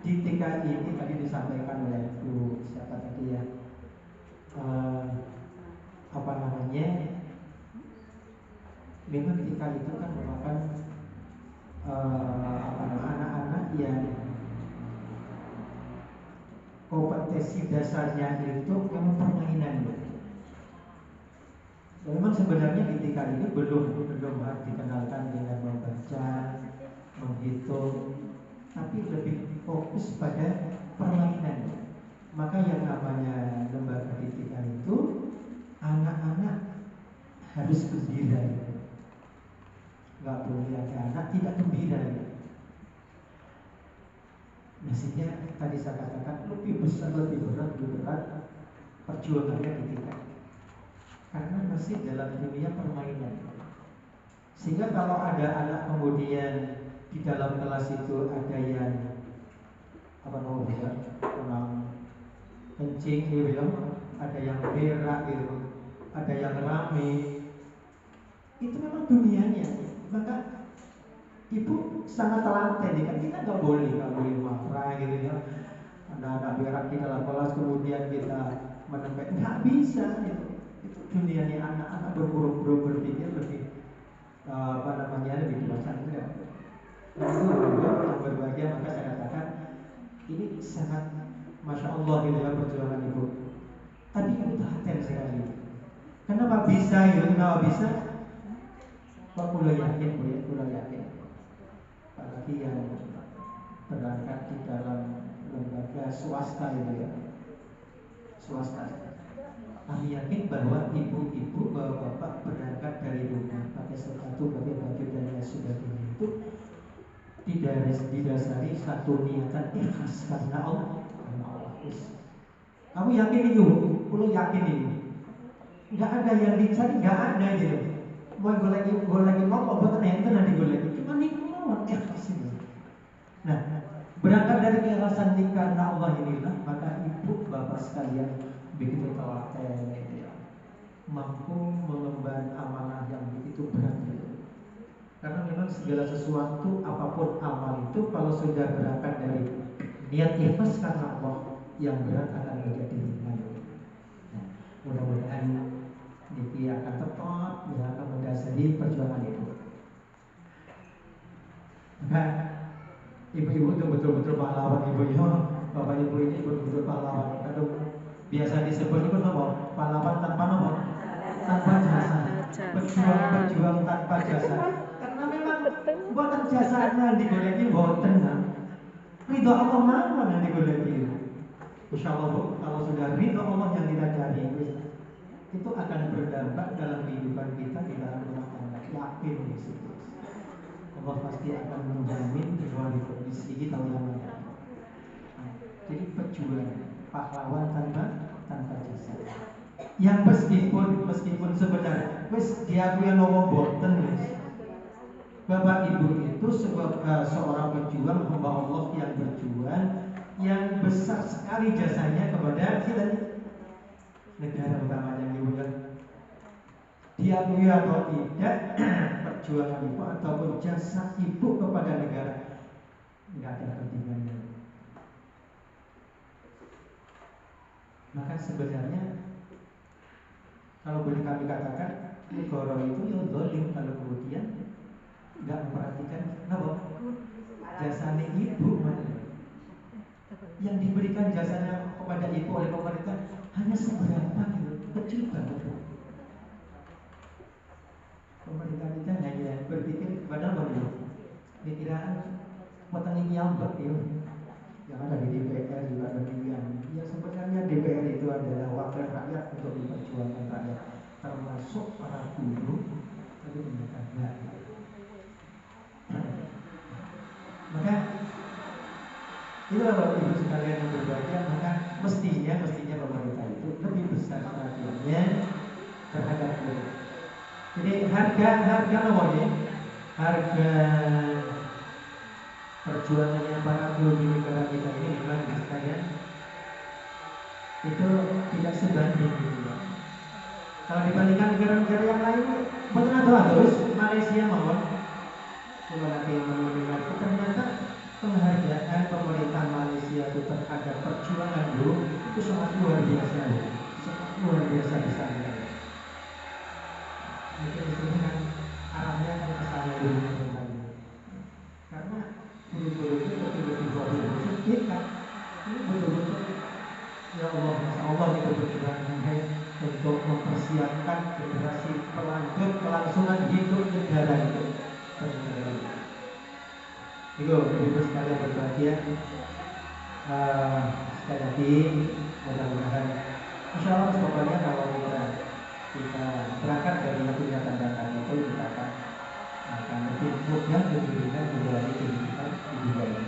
di TKI ini tadi disampaikan oleh Bu siapa tadi ya, apa namanya, memang TKI itu kan merupakan anak-anak yang kompetensi dasarnya itu memang permainan. Memang sebenarnya di TKI ini belum dikenalkan dengan membaca, menghitung, tapi lebih fokus pada permainan. Maka yang namanya lembaga di TKI itu anak-anak harus gembira, nggak boleh ada anak tidak gembira. Nah, sehingga tadi saya katakan lebih besar, lebih berat perjuangannya di TKI. Karena masih dalam dunia permainan. Sehingga kalau ada anak kemudian di dalam kelas itu ada yang kencing gitu, ada yang berak gitu, ada yang rame, itu memang dunianya. Maka ibu sangat telaten, kan kita nggak boleh marah gitu ya. Anak-anak berak di dalam kelas kemudian kita menempel, nggak bisa gitu. Itu dunianya anak-anak berburu-buru berpikir lebih lebih dewasa itu ya. Nah, itu yang berbahagia. Maka saya katakan ini sangat masya Allah gitu ya perjuangan ibu. Tapi ibu telaten sekali. Kenapa bisa ya? Kenapa bisa? Kok pulau yakin bu ya, pulau yakin. Apalagi yang berangkat di dalam lembaga swasta itu ya, swasta. Kami yakin bahwa ibu-ibu, bapak-bapak berangkat dari rumah pakai sepatu, pakai baju dan lain sebagainya itu tidak didasari satu niatan ikhlas karena Allah. Kamu yakin itu? Kamu yakin ini? Nggak ada yang dicari, nggak ada gitu. Mau golek mau buat enten nanti golek. Cuma nikmat ikhlas ini. Nah, berangkat dari keikhlasan karena Allah inilah maka ibu bapak sekalian begitu telaten ya, mampu mengemban amanah yang begitu berat itu. Karena memang segala sesuatu apapun amal itu kalau sudah berangkat dari niat ikhlas karena Allah, yang berat akan menjadi ringan. Nah, mudah-mudahan Niki akan tetap ya, akan mendasari perjuangan itu. Maka ibu-ibu itu betul-betul pahlawan ibu ya. Bapak ibu ini betul-betul pahlawan. Kalau biasa disebut itu apa? Pahlawan tanpa apa? Tanpa jasa. Berjuang tanpa jasa. Karena memang buatan jasanya digoleki boten. Ridho Allah mana yang digoleki? Insya Allah bu, kalau sudah ridho Allah yang kita cari, itu akan berdampak dalam kehidupan kita di dalam rumah tangga. Yakin di situ. Allah pasti akan menjamin bahwa di kondisi kita ulamanya. Jadi pejuang pahlawan tanpa jasa. Yang meskipun sebenarnya diakui nopo boten wis. Bapak Ibu itu seorang pejuang hamba Allah yang berjuang, yang besar sekali jasanya kepada kita negara utamanya Ibu kan. Diakui atau tidak perjuangan ibu ataupun jasa ibu kepada negara nggak ada kepentingannya. Maka sebenarnya kalau boleh kami katakan negara itu yang zalim kalau kemudian nggak memperhatikan apa jasanya ibu mana yang diberikan jasanya kepada ibu oleh pemerintah hanya seberapa gitu, kecil banget. Pemerintah kita hanya berpikir kepada pikiran petani nyambek ya, yang ada di DPR juga ada yang sebenarnya DPR itu adalah wakil rakyat untuk memperjuangkan rakyat, termasuk para guru, tapi mereka enggak. Maka itulah Bapak Ibu sekalian yang berbahagia. Maka mestinya pemerintah itu lebih besar perhatiannya terhadap guru. Jadi harga nomornya, harga perjuangannya para guru di negara kita ini memang sekalian itu tidak sebanding gitu ya. Kalau dibandingkan negara-negara yang lain, betul ada terus Malaysia mawon. Kalau nanti yang mendengar itu ternyata penghargaan pemerintah Malaysia itu terhadap perjuangan guru itu sangat luar biasa, sangat luar biasa besarnya. Mungkin ini kan arahnya kan ke sana dulu karena guru-guru itu betul-betul kita ini betul-betul ya Allah, Masya Allah kita berjuang untuk mempersiapkan generasi pelanjut kelangsungan hidup negara itu. Itu ibu sekalian berbahagia. Sekali lagi mudah-mudahan insya Allah pokoknya kalau kita berangkat dari yang punya tanda-tanda itu kita akan lebih mudah lebih ringan menjalani kehidupan di dunia.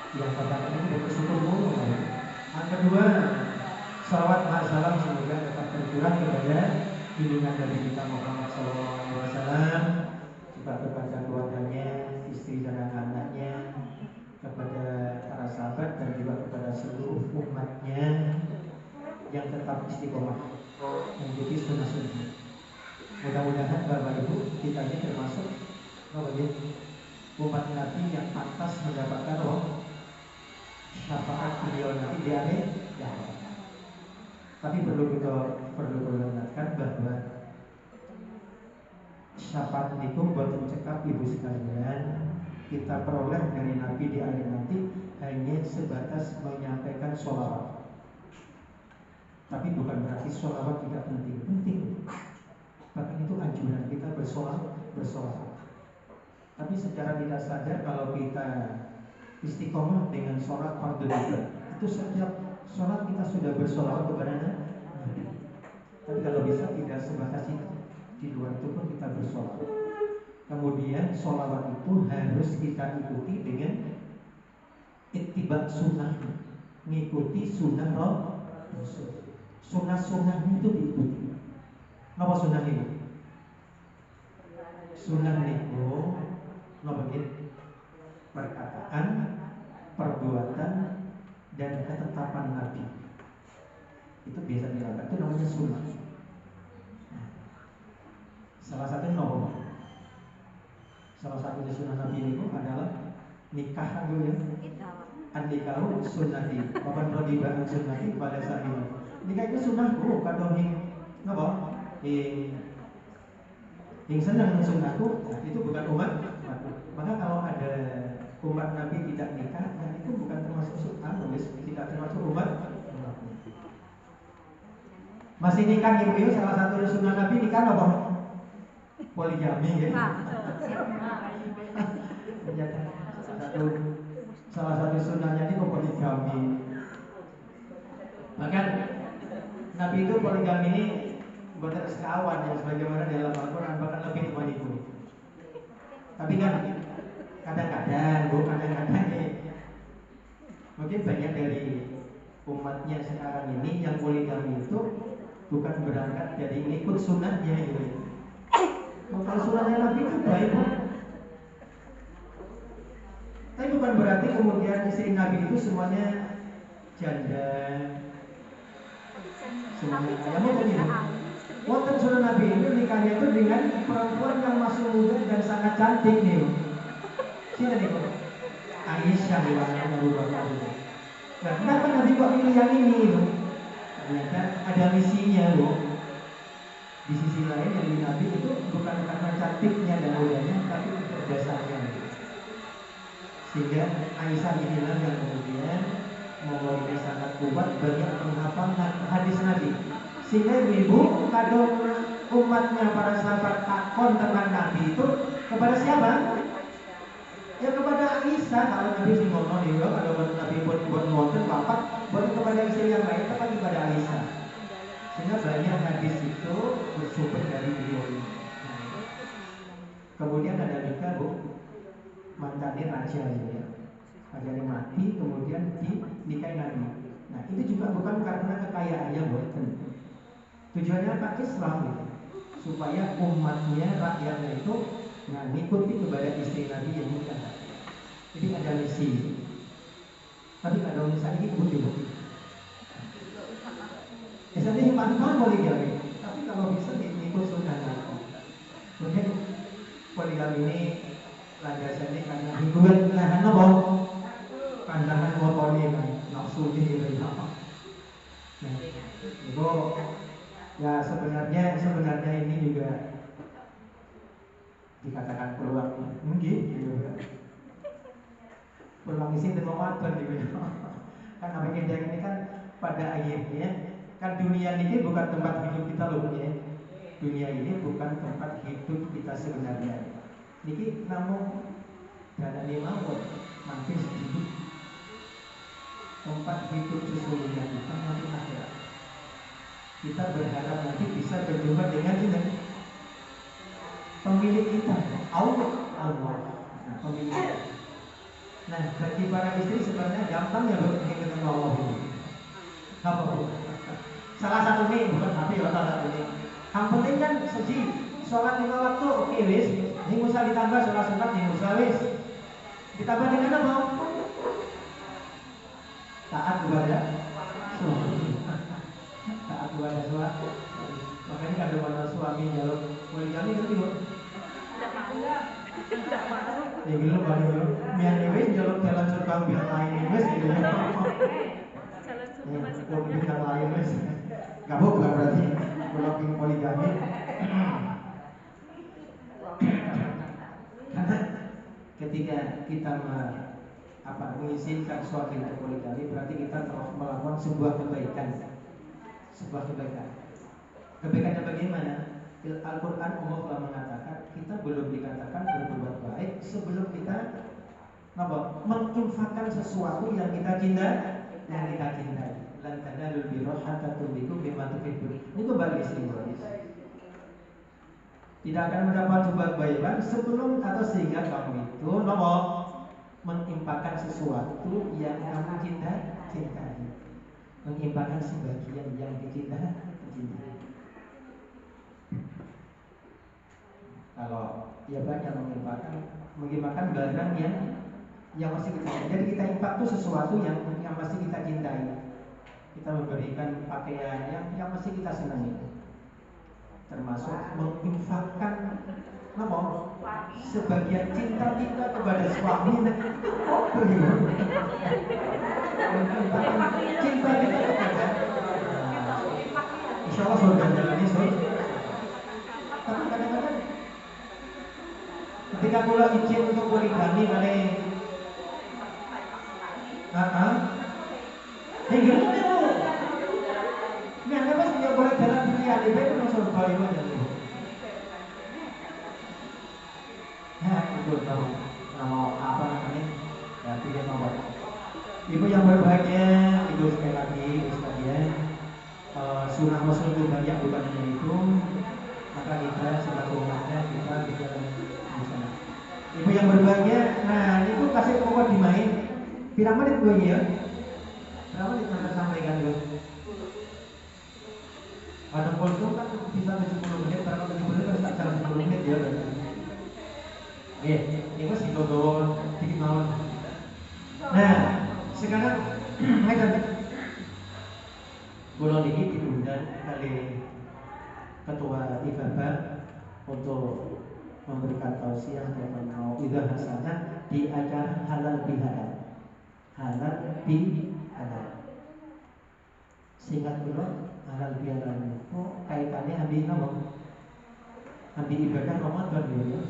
Yang pertama ini bersyukur mulu. Yang kedua, salawat salam semoga tetap tercurah kepada junjungan dari kita Muhammad SAW, juga kepada keluarganya, istri dan anak-anaknya, kepada para sahabat dan juga kepada seluruh umatnya yang tetap istiqomah mengikuti sunnah-sunnah. Mudah-mudahan Bapak Ibu kita ini termasuk umat Nabi yang pantas mendapatkan syafaat beliau nanti di akhir zaman. Tapi perlu ingatkan bahwa syafaat itu buat mencekap ibu sekalian kita peroleh dari Nabi di akhir nanti hanya sebatas menyampaikan sholawat. Tapi bukan berarti sholawat tidak penting. Bahkan itu anjuran kita bersolawat. Tapi secara tidak sadar kalau kita istiqomah dengan sholat fardu itu setiap sholat kita sudah bersolawat kepada Nabi. Tapi kalau bisa tidak sebatas itu, di luar itu pun kita bersolawat. Kemudian sholawat itu harus kita ikuti dengan ittiba sunnah, mengikuti sunnah Rasul. Sunnah-sunnahnya itu diikuti. Apa sunnah ini? Sunnah itu perkataan, perbuatan, dan ketetapan Nabi. Itu biasa dilakukan. Itu namanya sunnah. Salah satu sunnah Nabi itu adalah nikah dulu ya. An-nikahu sunnati, papan rodiban sunnati pada saat ini. Nikah itu sunnahku, kadang napa? Yang senang dengan sunnahku, nah, itu bukan umat. Maka kalau ada umat Nabi tidak nikah, nah itu bukan termasuk sunnah, tidak termasuk umat. Masih nikah ibu salah satu sunnah Nabi nikah apa? Poligami ya. Salah satu sunnahnya ini poligami. Bahkan Nabi itu poligami ini bukan sekawan yang sebagaimana dalam Al-Quran bahkan lebih dari itu. Tapi kan kadang-kadang mungkin banyak dari umatnya sekarang ini yang poligami itu bukan berangkat dari ikut sunnahnya gitu. Kalau sunnahnya Nabi itu baik, tapi bukan berarti kemudian istri Nabi itu semuanya janda, semuanya ayamnya begini. Wonten sunnah Nabi itu nikahnya itu dengan perempuan yang masih muda dan sangat cantik nih. Siapa nih kok? Aisyah bilang Abu Bakar. Nah, kenapa Nabi kok pilih yang ini? Ternyata ada misinya loh. Di sisi lain dari Nabi itu bukan karena cantiknya dan mudanya, tapi kecerdasannya. Sehingga Aisyah inilah yang kemudian membawa sangat kuat banyak menghafal hadis Nabi. Sehingga ibu kadang umatnya para sahabat takon tentang Nabi itu kepada siapa? Ya kepada Aisyah. Kalau Nabi sih ngomong nih, kalau Nabi buat nonton bapak, buat kepada istri yang lain, tapi kepada Aisyah. Sehingga banyak hadis itu bersumber dari beliau ini. Kemudian ada juga mantannya raja ya. Rajanya mati, kemudian dinikahi Nabi. Nah itu juga bukan karena kekayaannya buatan. Tujuannya apa? Islam gitu. Supaya umatnya, rakyatnya itu Nah, mengikuti kepada istri Nabi yang nikah. Jadi ada misi. Tapi ada misalnya ini pun juga. Misalnya yang paling poligami. Tapi kalau bisa mengikut sunnah Nabi. Mungkin poligami ini landasannya karena hubungan nahan apa? Pandangan motornya kan, nafsu ini apa? Nah, itu ya sebenarnya ini juga dikatakan peluang mungkin gitu ya. Peluang isi termomaton gitu ya. Kan apa kita ini kan pada akhirnya kan dunia ini bukan tempat hidup kita loh ya. Dunia ini bukan tempat hidup kita sebenarnya. Niki namun dana lima mampir sedikit tempat hidup sesungguhnya kita nanti akhirat. Kita berharap nanti bisa berjumpa dengan pemilik kita, Allah. Nah, pemilik kita. Nah, bagi para istri sebenarnya gampang ya bertemu dengan Allah ini. Apa? Salah satu nih, bukan tapi ya salah satu nih. Yang penting kan sesi sholat 5 waktu, oke wis. Ini usah ditambah sholat sunat, ini usah wis. Ditambah dengan apa? Taat kepada suami. Taat kepada suami. Makanya ada mana suami jalur poligami itu juga. Ya gitu bang yo. Mian wis jalur jalan terbang biar lain wis gitu ya. Jalan bintang lain wis. Kamu bukan berarti kalau ingin poligami. Karena ketika kita mengizinkan suami untuk poligami berarti kita telah melakukan sebuah kebaikan. Kebaikannya bagaimana? Al-Quran Allah telah mengatakan kita belum dikatakan berbuat baik sebelum kita menginfakkan sesuatu yang kita cintai. Lan tanalul birra hatta tunfiqu mimma tuhibbun. Ini kembali simbolis. Tidak akan mendapat kebaikan sebelum atau sehingga kamu itu mengimpakkan sesuatu yang kamu cintai. Mengimpakkan sebagian yang dicintai. Kalau ya banyak mengimpakkan barang yang masih kita cintai. Jadi kita impak itu sesuatu yang masih kita cintai. Kita memberikan pakaian yang masih kita senangi. Termasuk menginfakkan sebagian cinta kita kepada suami. Cinta kita kepada insya Allah surga jalan ini. Tapi kadang-kadang ketika pula izin untuk poligami kali hingga itu ini anda pas tidak boleh jalan pilihan itu langsung surga itu aja nih. Nah itu nama apa namanya ya pilih nomor. Ibu yang berbahagia itu sekali lagi sekalian surah Rasul itu banyak bukan hanya itu. Maka kita sebagai umatnya kita berjalan di sana. Ibu yang berbahagia, nah itu kasih pokok dimain. Berapa menit gue ya? Berapa menit anda sampaikan dulu? Pada itu kan bisa 70 menit, berapa 70 menit kan tak 10 menit ya. Oke, ini masih dodo dikit mau. Nah, sekarang mereka bolong dikit diundang kali ketua ibadah untuk memberikan tausiah atau mau'izah hasanah di acara halal bihalal. Singkat belum halal bihalal itu kaitannya ambil nama, ambil ibadah Ramadan ya.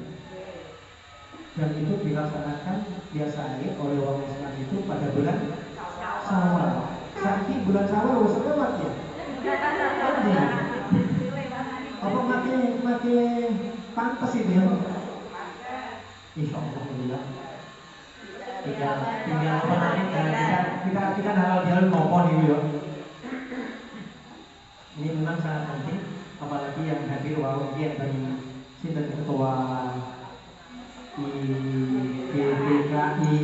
Dan itu dilaksanakan biasanya oleh orang Islam itu pada bulan Syawal. Saiki bulan Syawal harus lewat ya. Apa makin pantas itu ya? Insya Allah tinggal apa namanya kita halal bihalal ngopon itu ya. Ini memang sangat penting, apalagi yang hadir wawagian dari sinten ketua DKI,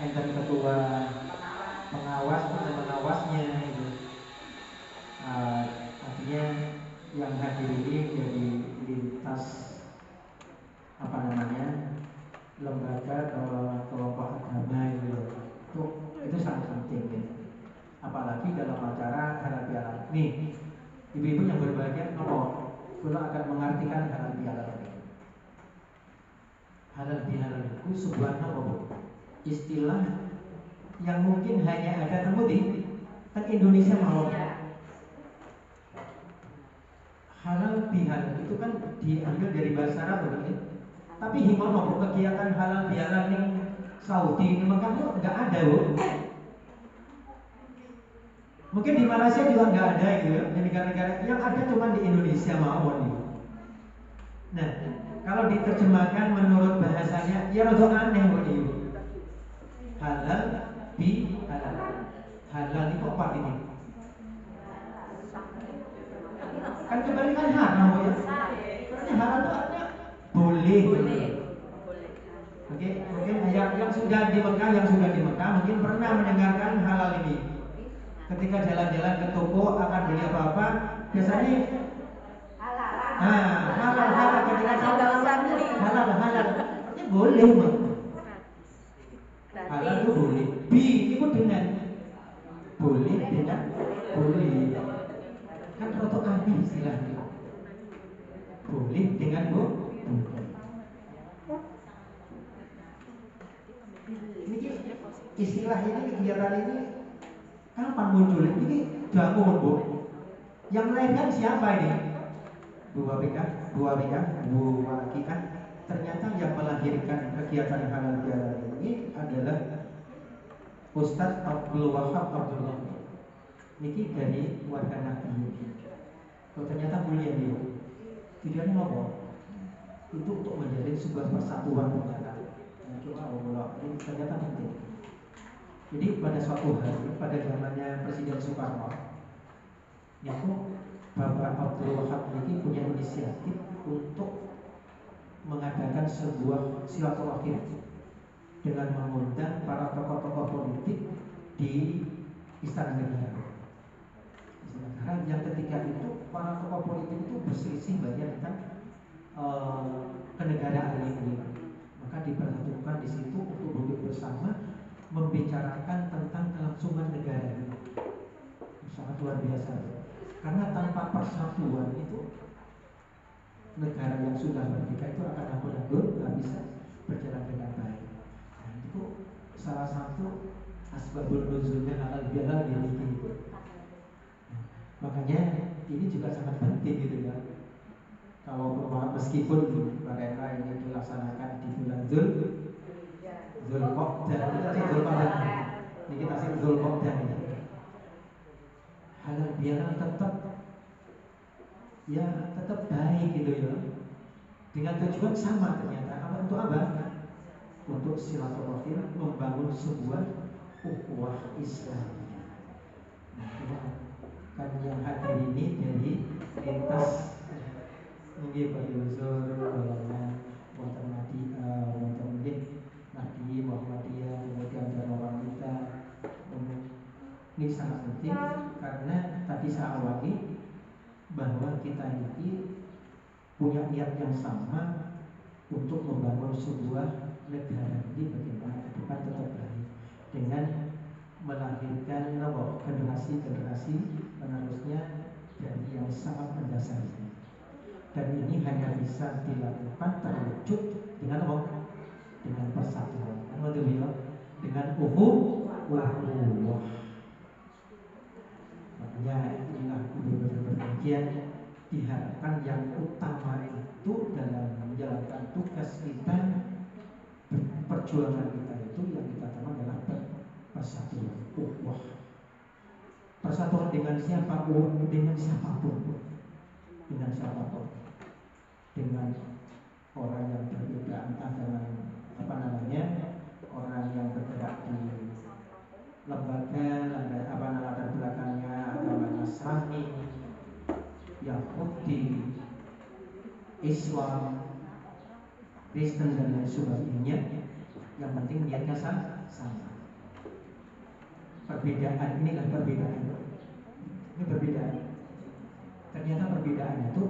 enten ketua pengawasnya itu. Artinya yang hadir ini jadi lintas mereka kelompok agama itu sangat penting ya. Apalagi dalam acara halal bihalal. Nih, ibu-ibu yang berbahagia, kalau akan mengartikan halal bihalal. Halal bihalal itu sebuah istilah yang mungkin hanya ada temu di Indonesia mau. Halal bihalal itu kan diambil dari bahasa Arab ya. Tapi himau kegiatan halal bihalal ning Saudi, di Mekah itu nggak ada Mungkin di Malaysia juga nggak ada gitu ya. Di negara-negara yang ada cuma di Indonesia mawon nih. Nah, kalau diterjemahkan menurut bahasanya ya rada aneh ibu. Halal bihalal. Halal itu apa ini? Kan kebalikan haram ya. Berarti halal itu artinya boleh. Oke, mungkin yang sudah di Mekah mungkin pernah mendengarkan halal ini. Ketika jalan-jalan ke toko akan beli apa-apa, biasanya halal ketika halal artinya boleh mah. Halal itu boleh. Itu dengan boleh dengan boleh. Kan roto aneh istilahnya. Boleh dengan boleh. Ini istilah ini, kegiatan ini kapan muncul? Ini jangan Bu. Yang melahirkan siapa ini? Bu Wakika. Ternyata yang melahirkan kegiatan halal bihalal ini adalah Ustadz Abdul Wahab Abdullah. Niki dari warga Nahdien. Ternyata mulia dia. Tujuannya apa? Itu untuk menjalin sebuah persatuan ternyata. Ini ternyata penting. Jadi pada suatu hari, pada zamannya Presiden Soekarno, itu Bapak Abdul Wahab ini punya inisiatif untuk mengadakan sebuah silaturahim dengan mengundang para tokoh-tokoh politik di Istana Negara. Yang ketika itu para tokoh politik itu berselisih banyak tentang kenegaraan ini. Maka diperhitungkan di situ untuk duduk bersama membicarakan tentang kelangsungan negara ini. Sangat luar biasa. Karena tanpa persatuan itu negara yang sudah merdeka itu akan ambur-ambur, nggak bisa berjalan dengan baik. Nah, itu salah satu asbabun nuzulnya halal bihalal ini. Makanya ini juga sangat penting gitu ya. Kalau meskipun mereka ini dilaksanakan di bulan Zulqa'dah, kita sih Zulqa'dah ini. Halal bihalal tetap baik gitu ya. Dengan tujuan sama ternyata. Untuk apa? Untuk silaturahim, membangun sebuah ukhuwah Islam. Nah, kan yang hadir ini dari lintas mungkin bagi unsur golongan wonten Nadi Muhammadiyah, kemudian orang kita. Ini sangat penting karena tadi saya awali bahwa kita ini punya niat yang sama untuk membangun sebuah negara ini bagaimana ke depan tetap baik dengan melahirkan generasi penerusnya dari yang sangat mendasar ini. Dan ini hanya bisa dilakukan terwujud dengan apa? Dengan persatuan. Dengan ukhuwah. Makanya inilah benar-benar berbahagia. Diharapkan yang utama itu dalam menjalankan tugas kita, perjuangan kita itu yang kita tahu adalah persatuan, ukhuwah. Persatuan dengan siapapun, dengan siapapun, dengan orang yang berbeda, entah dengan orang yang bergerak di lembaga, latar belakangnya agama Nasrani, Yahudi, Islam, Kristen dan lain sebagainya. Yang penting niatnya sama. Perbedaan inilah perbedaan. Ini perbedaan. Ternyata perbedaan itu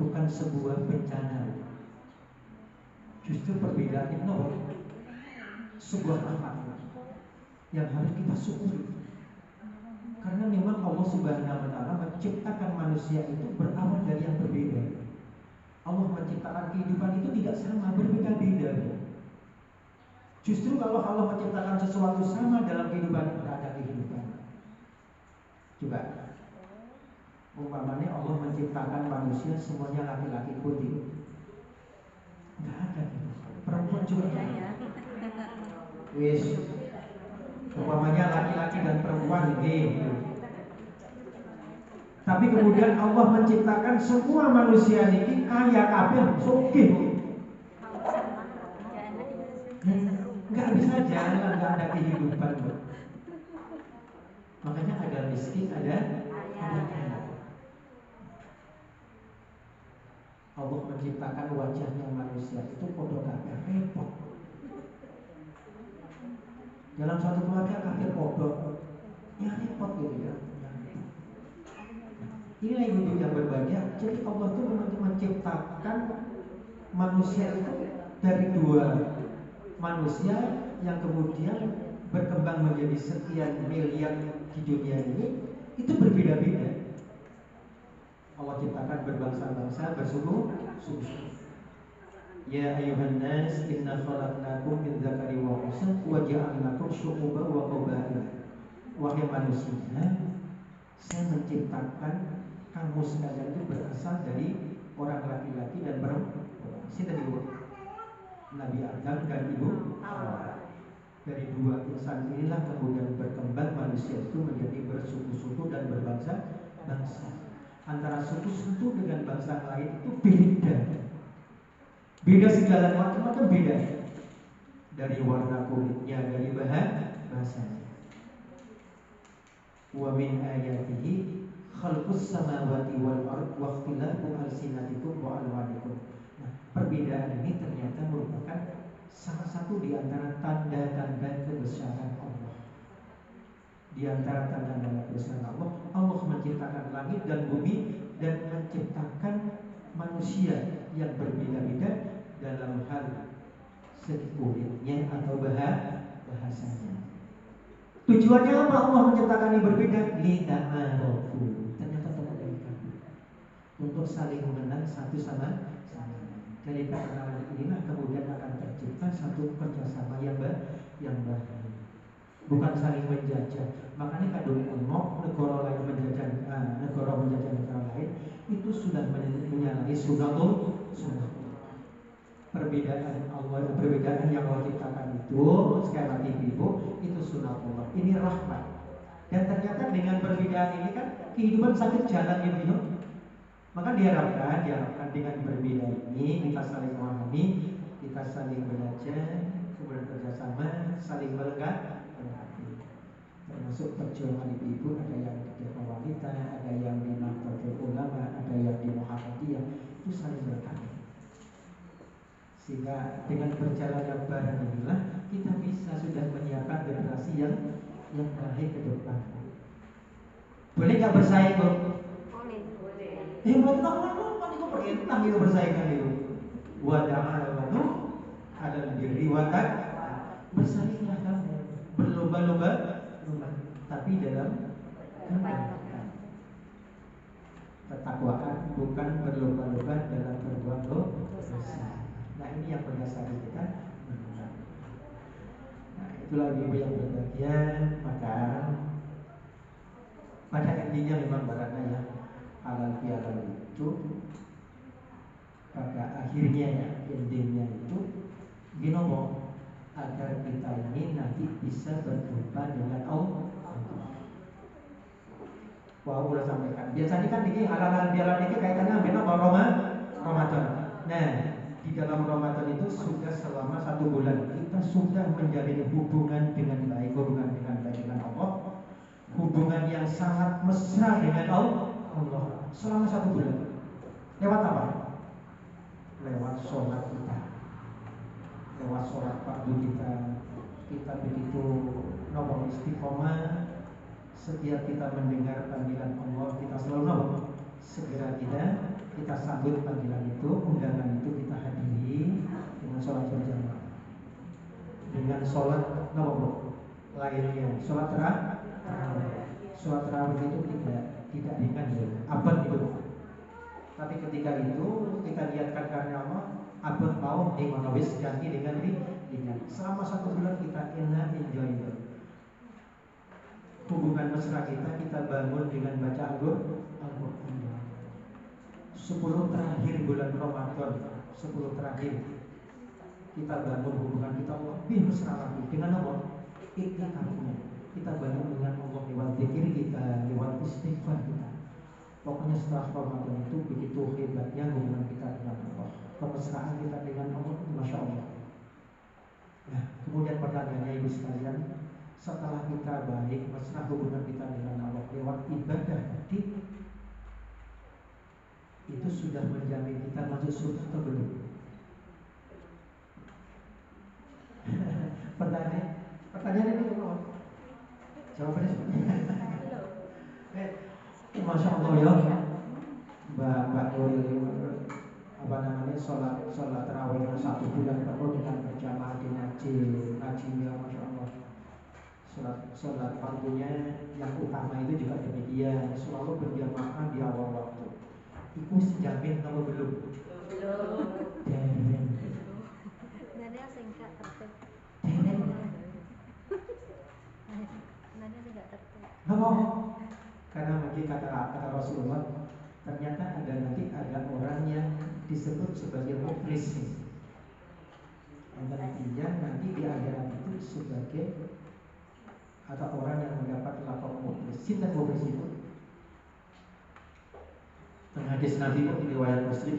bukan sebuah bencana. Justru perbedaan itu sebuah rahmat yang harus kita syukuri. Karena memang Allah Subhanahu wa taala menciptakan manusia itu berawal dari yang berbeda. Allah menciptakan kehidupan itu tidak sama, berbeda-beda. Justru kalau Allah menciptakan sesuatu sama dalam kehidupan, tidak ada kehidupan. Coba, umpamanya Allah menciptakan manusia semuanya laki-laki putih, nggak ada gitu. Perempuan juga nggak ada. Wis, umpamanya laki-laki dan perempuan gitu. Tapi kemudian Allah menciptakan semua manusia ini kaya kabeh, sugih. Nggak bisa jalan, nggak ada kehidupan. Makanya ada miskin, ada kaya. Allah menciptakan wajahnya manusia itu podo kabeh repot. Dalam satu keluarga kabeh podo, ya repot gitu ya. Inilah ibu yang berbahagia. Jadi Allah itu menciptakan manusia itu dari dua manusia yang kemudian berkembang menjadi sekian miliar di dunia ini, itu berbeda-beda. Allah ciptakan berbangsa-bangsa, bersuku. Ya ayuhan nas, inna khalaqnakum min dzakari wa unsa wa ja'alnakum syu'uban wa qabaila. Wahai manusia, saya menciptakan kamu sekalian itu berasal dari orang laki-laki dan perempuan. Saya tadi Nabi Adam dan Ibu Hawa. Dari dua insan inilah kemudian berkembang manusia itu menjadi bersuku-suku dan berbangsa-bangsa. Antara suku-suku dengan bangsa lain itu beda. Beda segala macam beda. Dari warna kulitnya, dari bahasanya. Wa min ayatihi khalqus samawati wal ard wa ikhtilafu alsinatikum wa alwanikum. Nah, perbedaan ini ternyata merupakan salah satu di antara tanda-tanda kebesaran Allah. Di antara tanda-tanda kebesaran Allah, Allah menciptakan langit dan bumi dan menciptakan manusia yang berbeda-beda dalam hal segi kulitnya atau bahasanya. Tujuannya apa Allah menciptakan ini berbeda? Lita'arofu. Ternyata untuk saling mengenal satu sama lain. Dari perkenalan inilah kemudian akan tercipta satu kerjasama yang baik, bukan saling menjajah. Makanya kadung negara lain menjajah negara lain itu sudah menyalahi sunnatul. Perbedaan yang Allah ciptakan itu sekali lagi ibu itu sunatullah. Ini rahmat. Dan ternyata dengan perbedaan ini kan kehidupan sakit jalan gitu. Maka diharapkan dengan berbeda ini kita saling memahami, kita saling belajar, kemudian kerjasama, saling melengkapi. Termasuk perjuangan ibu-ibu, ada yang di Dharma Wanita, ada yang di Nahdlatul Ulama, ada yang di Muhammadiyah, itu saling melengkapi. Sehingga dengan berjalannya bareng inilah kita bisa sudah menyiapkan generasi yang baik ke depan. Boleh nggak bersaing, Bu? Boleh. Kan itu perintah itu bersaing kan itu. Wa ta'awanu 'alal birri wa taqwa. Bersainglah kamu, berlomba-lomba, tapi dalam kebaikan. Ketakwaan, bukan berlomba-lomba dalam berbuat dosa. Nah ini yang berdasar kita. Nah itulah ibu yang berbahagia. Maka pada intinya memang barangnya ya halal bihalal itu pada akhirnya ya endingnya itu ginomo agar kita ini nanti bisa berjumpa dengan Allah. Wah udah sampaikan. Biasanya kan ini halal bihalal ini kaitannya dengan Ramadan. Nah di dalam Ramadan itu sudah selama 1 bulan kita sudah menjalin hubungan dengan baik, dengan Allah, hubungan yang sangat mesra dengan Allah selama 1 bulan. Lewat apa? Lewat sholat kita, lewat sholat fardu kita begitu nomor istiqomah. Setiap kita mendengar panggilan Allah kita selalu nomor segera kita sambut panggilan itu, undangan itu kita hadiri dengan sholat berjamaah, dengan dengan sholat lainnya. Sholat tarawih itu tidak ringan ya, abad itu. Tapi ketika itu kita niatkan karena Allah, abad mau menawis ganti dengan ringan. Selama 1 bulan kita enjoy itu. Hubungan mesra kita bangun dengan baca Al-Quran. 10 terakhir bulan Ramadan, 10 terakhir kita bangun hubungan kita lebih mesra lagi dengan Allah. Iktikafnya kita bangun dengan Allah lewat zikir kita, lewat istighfar kita. Pokoknya setelah Ramadan itu begitu hebatnya hubungan kita dengan Allah, kemesraan kita dengan Allah, masya Allah. Nah, kemudian pertanyaannya ibu sekalian, setelah kita baik mesra hubungan kita dengan Allah lewat ibadah tadi, itu sudah menjamin kita masuk surga atau belum? Pertanyaan ini apa? Jawabannya masya Allah ya, Mbak Nuril, sholat tarawih 1 bulan penuh dengan berjamaah di ngajinya, masya Allah. Sholat fardunya yang utama itu juga demikian, selalu berjamaah di awal waktu. Itu sejamin kalau belum? Nanya singkat tertib. Nanya singkat tertib. Kenapa? Karena mungkin kata Rasulullah, ternyata ada orang yang disebut sebagai muflis. Artinya nanti di akhirat itu sebagai atau orang yang mendapat lakon muflis. Cinta muflis itu hadis Nabi pun riwayat Muslim.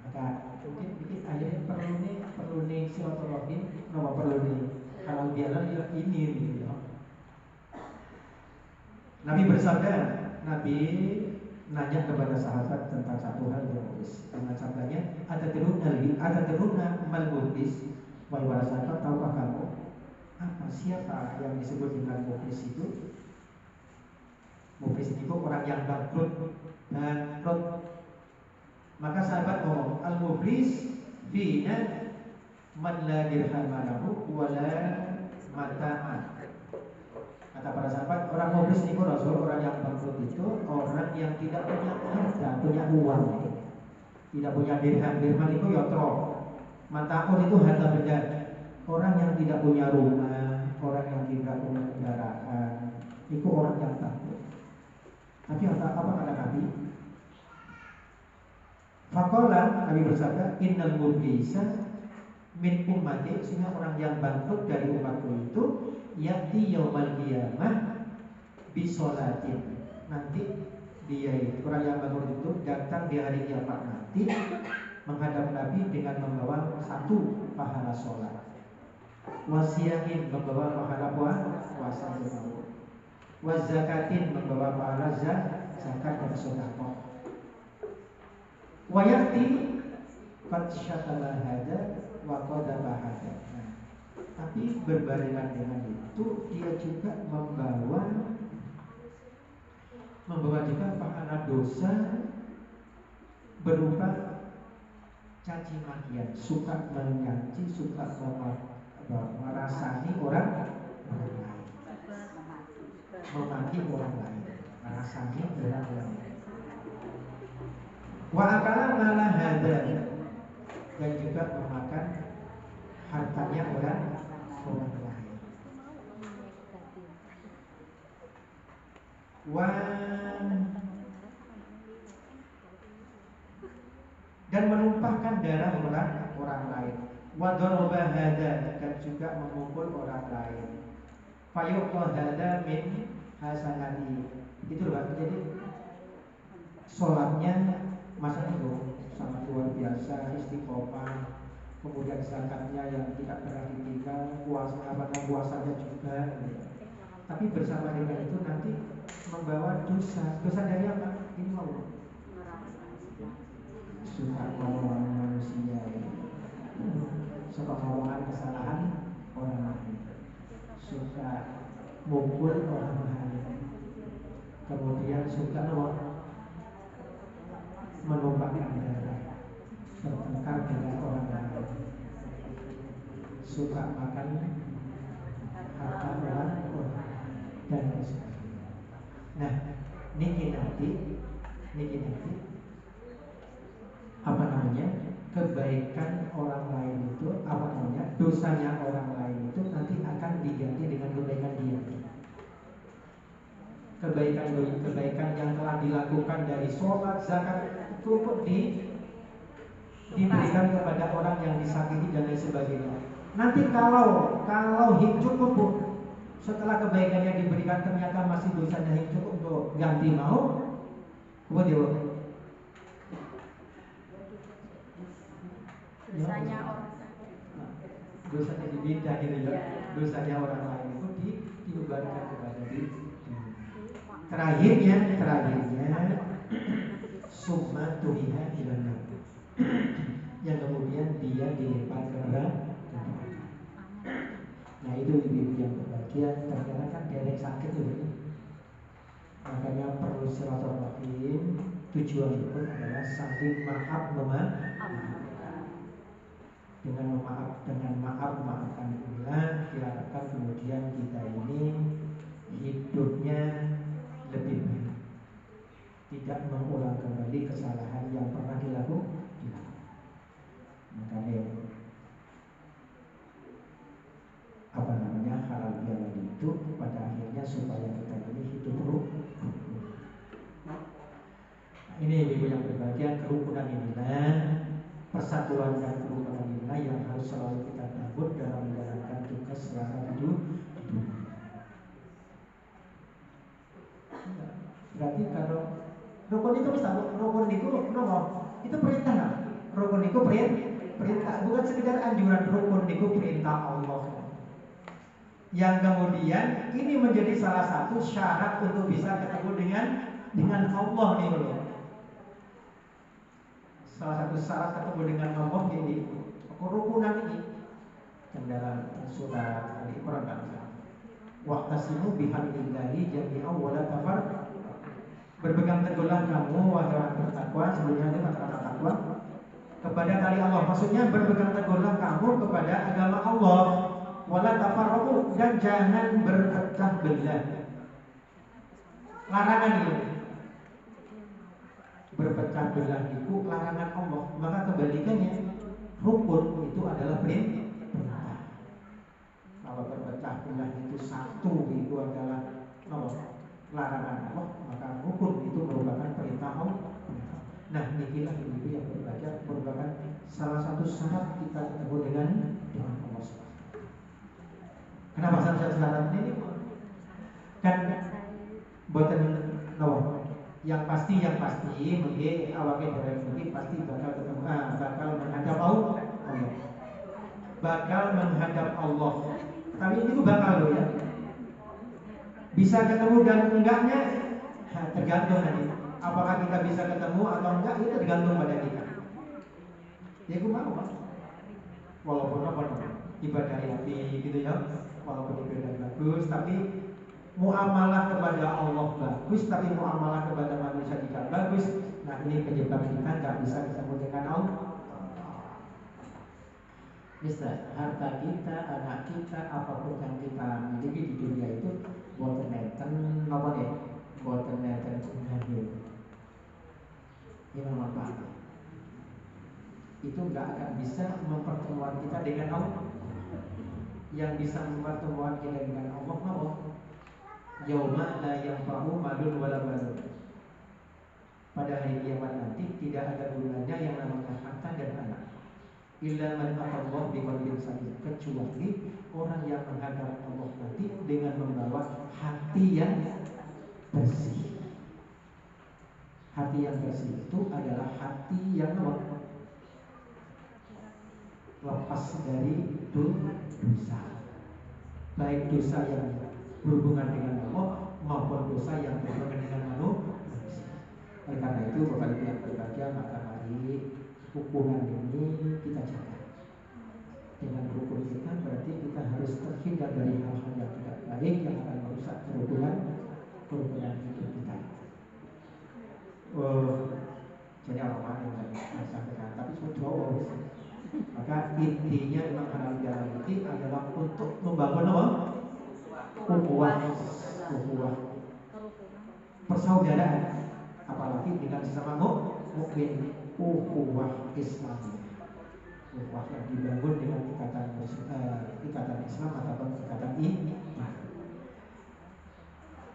Maka mungkin akhirnya perlu nih silaturahim, nama perlu nih halal bihalal ya ini gitu ya. Nabi bersabda, Nabi nanya kepada sahabat tentang satu hal yang muflis. Dengan sabdanya, ada teruna mal muflis. Wahai para sahabat, tahukah kamu siapa yang disebut dengan muflis itu? Muflis itu orang yang bangkrut. Maka sahabat ngomong, al-muflis fina man la dirhama lahu wa la mata'an. Kata para sahabat, orang muflis itu Rasul, orang yang bangkrut itu orang yang tidak punya harta, punya uang, tidak punya dirham itu yotro. Mata'un itu harta benda. Orang yang tidak punya rumah, orang yang tidak punya kendaraan, itu orang yang bangkrut. Tapi apa kata Nabi? Faqala, Nabi bersabda, innal muflisa min ummati, sehingga orang yang bangkrut dari umatku itu ya'ti yaumal qiyamah bisolatin. Nanti dia itu orang yang bangkrut itu datang di hari kiamat nanti menghadap Nabi dengan membawa 1 pahala sholat, wasiyahin membawa pahala puasa, wazakatin membawa pahala zakat dan sedekah. Wayati qad syatama hada wa qadaba hada. Tapi berbarengan dengan itu dia juga membawa juga pahala dosa berupa caci makian, suka mencaci, suka merasani orang lain, memaki orang lain, merasani orang lain. Wa akala malah hada, dan juga memakan hartanya orang lain. Dan menumpahkan darah orang lain. Wa daraba hada, dan juga memukul orang lain. Fayuqta hada min hasanati. Itu loh, jadi sholatnya masa itu sangat luar biasa, istiqomah. Kemudian zakatnya yang tidak pernah ditinggal, puasanya juga. Tapi bersama dengan itu nanti membawa dosa. Dosa dari apa? Ini mau suka ngomong manusia, suka ngomongan kesalahan orang lain, suka mukul orang lain, kemudian suka menumpahkan darah, bertengkar dengan orang lain, suka makan harta orang dan lain sebagainya. Nah, niki nanti apa namanya, kebaikan orang lain itu apa namanya, dosanya orang lain itu nanti akan diganti dengan kebaikan dia. Kebaikan yang telah dilakukan dari sholat, zakat itu pun diberikan kepada orang yang disakiti dan lain sebagainya. Nanti kalau cukup bu, setelah kebaikannya diberikan ternyata masih dosanya cukup untuk ganti mau, kemudian Dosanya orang dosanya dibeda gitu ya. Dosanya orang lain itu diubarkan kepada diri. Terakhirnya summa tuhiha ilan, yang kemudian dia dilempar ke neraka. Nah itu ibu-ibu yang berbahagia, ternyata kan derek sakit itu. Makanya perlu silaturahim, tujuan pun adalah saling maaf memaafkan. Dengan maafkan inilah diharapkan kemudian kita ini hidupnya lebih baik, tidak mengulang kembali kesalahan yang pernah dilakukan. Makanya apa namanya, halal bihalal itu pada akhirnya supaya kita ini hidup rukun. Nah, ini ibu yang berbahagia, kerukunan inilah, persatuan dan kerukunan inilah yang harus selalu kita bangun dalam menjalankan tugas selama hidup. Berarti kalau rukun itu bisa, rukun itu itu perintah nggak? Rukun itu perintah, bukan sekedar anjuran. Rukun itu perintah Allah. Yang kemudian ini menjadi salah satu syarat untuk bisa ketemu dengan Allah nih loh. Salah satu syarat ketemu dengan Allah ini kerukunan ini. Yang dalam surat Al-Imran kan, wa'tasimu bihamdillahi jami'an wa la tafarraqu. Berpegang teguhlah kamu wahai orang bertakwa, sebelumnya ada kata-kata takwa, kepada tali Allah. Maksudnya berpegang teguhlah kamu kepada agama Allah, wala tafarraqu, dan jangan berpecah belah. Larangan ini. Berpecah belah itu larangan Allah. Maka kebalikannya, rukun itu adalah perintah. Kalau berpecah belah itu satu, itu adalah larangan Allah, maka rukun itu merupakan perintah Allah. Nah, inilah ibu yang berbahagia, merupakan salah satu syarat kita ketemu dengan Allah SWT. Kenapa syarat ini? Kan buatan nawa. Yang pasti mungkin awalnya dari mungkin pasti bakal ketemu, bakal menghadap Allah. Bakal menghadap Allah. Tapi itu bakal loh ya. Bisa ketemu dan enggaknya tergantung nanti. Apakah kita bisa ketemu atau enggak, itu tergantung pada kita. Ya aku mau, walaupun ibadah hati gitu ya, walaupun ibadah bagus, tapi muamalah kepada Allah bagus, tapi muamalah kepada manusia tidak bagus. Nah ini penyebab kita nggak bisa ketemu dengan Allah. Bisa harta kita, anak kita, apapun yang kita miliki di dunia itu boten nenten apa deh, boten nenten gunanya. Ini manfaat. Itu nggak akan bisa mempertemuan kita dengan Allah. Yang bisa mempertemuan kita dengan Allah apa? Yauma la yanfa'u malun wala banun. Pada hari kiamat nanti tidak ada gunanya yang namanya harta dan anak. Illa man atallaha biqalbin salim, kecuali orang yang menghadap Allah nanti dengan membawa hati yang bersih. Hati yang bersih itu adalah hati yang lepas dari dosa, baik dosa yang berhubungan dengan Allah maupun dosa yang berhubungan dengan manusia. Oleh karena itu, Bapak Ibu yang berbahagia, maka mari hubungan ini kita jaga. Dengan rukun kita berarti kita harus terhindar dari hal-hal yang tidak baik yang akan merusak kerukunan hidup kita. Jadi orang yang saya sampaikan, tapi sudah Maka intinya memang halal bihalal ini adalah untuk membangun apa? Ukhuwah, persaudaraan, apalagi dengan sesama mukmin, ukhuwah Islamiyah. Ukhuwah yang dibangun dengan ikatan Islam ataupun ikatan iman.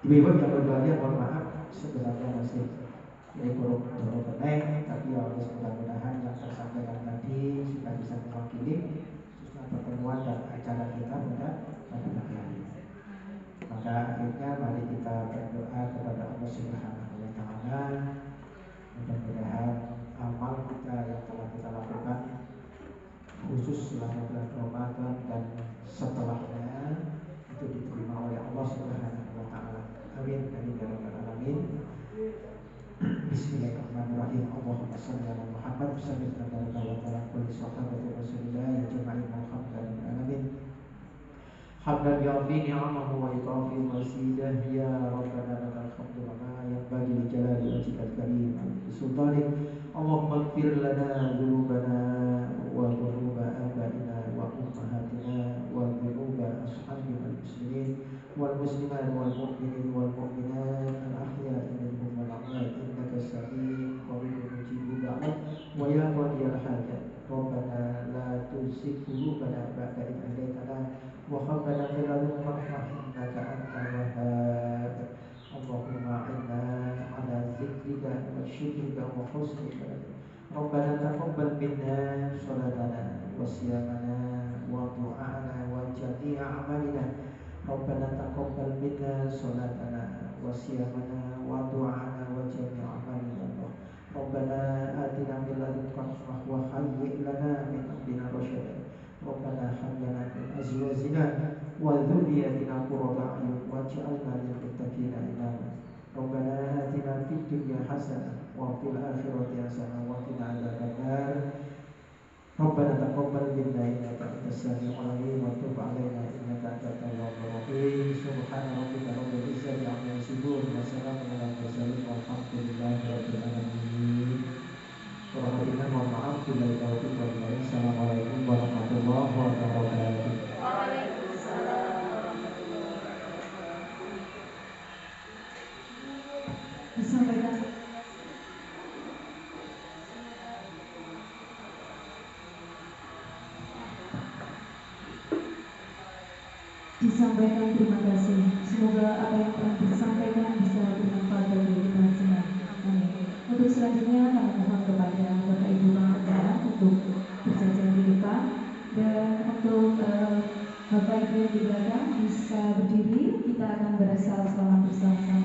Ibu-ibu yang berbahagia, mohon maaf sebenarnya masih ini kurang tenang, tapi ya mudah-mudahan yang tersampaikan tadi sudah bisa mewakili khususnya pertemuan dan acara kita pada pagi hari. Maka akhirnya mari kita berdoa kepada Allah Subhanahu wa Ta'ala. Mudah-mudahan amal kita yang telah kita lakukan khusus selama bulan Ramadan dan setelahnya itu diterima oleh Allah Subhanahu wa Ta'ala. Amin. Amin ya rabbal alamin. Bismillahirrahmanirrahim. Allahumma shalli ala Muhammad sallallahu alaihi wa sallam kulli sahabati Rasulillah ya jama'il alhamdulillah alamin. Hamdan yafi ni'amahu wa yukafi masidah ya rabbana lakal hamdu lana yang bagi li jalali wajhikal karim bi sultanik. Allahumma ighfir lana dzunubana wa dzunuba abaina wa ummahatina wa dzunuba ashabil muslimin wal muslimat wal mu'minin wal mu'minat al ahya'i minhum wal amwat innaka sami'un qaribun mujibud da'wat wa ya qadiyal hajat. Rabbana la tuzigh qulubana ba'da idh hadaytana wa hab lana min ladunka rahmah innaka antal wahhab. Allahumma inna ala dzikrika wa syukrika wa husni ibadatik. Rabbana taqabbal minna salatana wa siyamana wa du'ana wa jami'a amalina. Rabbana taqabbal minna salatana wa siyamana wa du'ana wa jami'a amalina. Rabbana atina min ladunka rahmah wa hayyi' lana min amrina rasyada. Rabbana hab lana min azwajina wa dhurriyyatina qurrata a'yun waj'alna lil muttaqina imama. Rabbana atina fid dunya hasanah wa fil akhirati hasanah wa qina adzabannar. Rabbana taqabbal minna innaka antas samiul alim wa tub 'alaina innaka antat tawwabur rahim. Subhana rabbika rabbil izzati 'amma yasifun wa salamun 'alal mursalin walhamdulillahi rabbil alamin. Warahmatullahi mohon maaf bila taufiq wal hidayah. Assalamualaikum warahmatullahi wabarakatuh. Disampaikan terima kasih. Semoga apa yang telah disampaikan bisa bermanfaat bagi kita semua. Amin. Untuk selanjutnya kami mohon kepada Bapak Ibu pengacara untuk berjajar di depan, dan untuk Bapak Ibu yang di belakang bisa berdiri. Kita akan berasal selamat bersama-sama.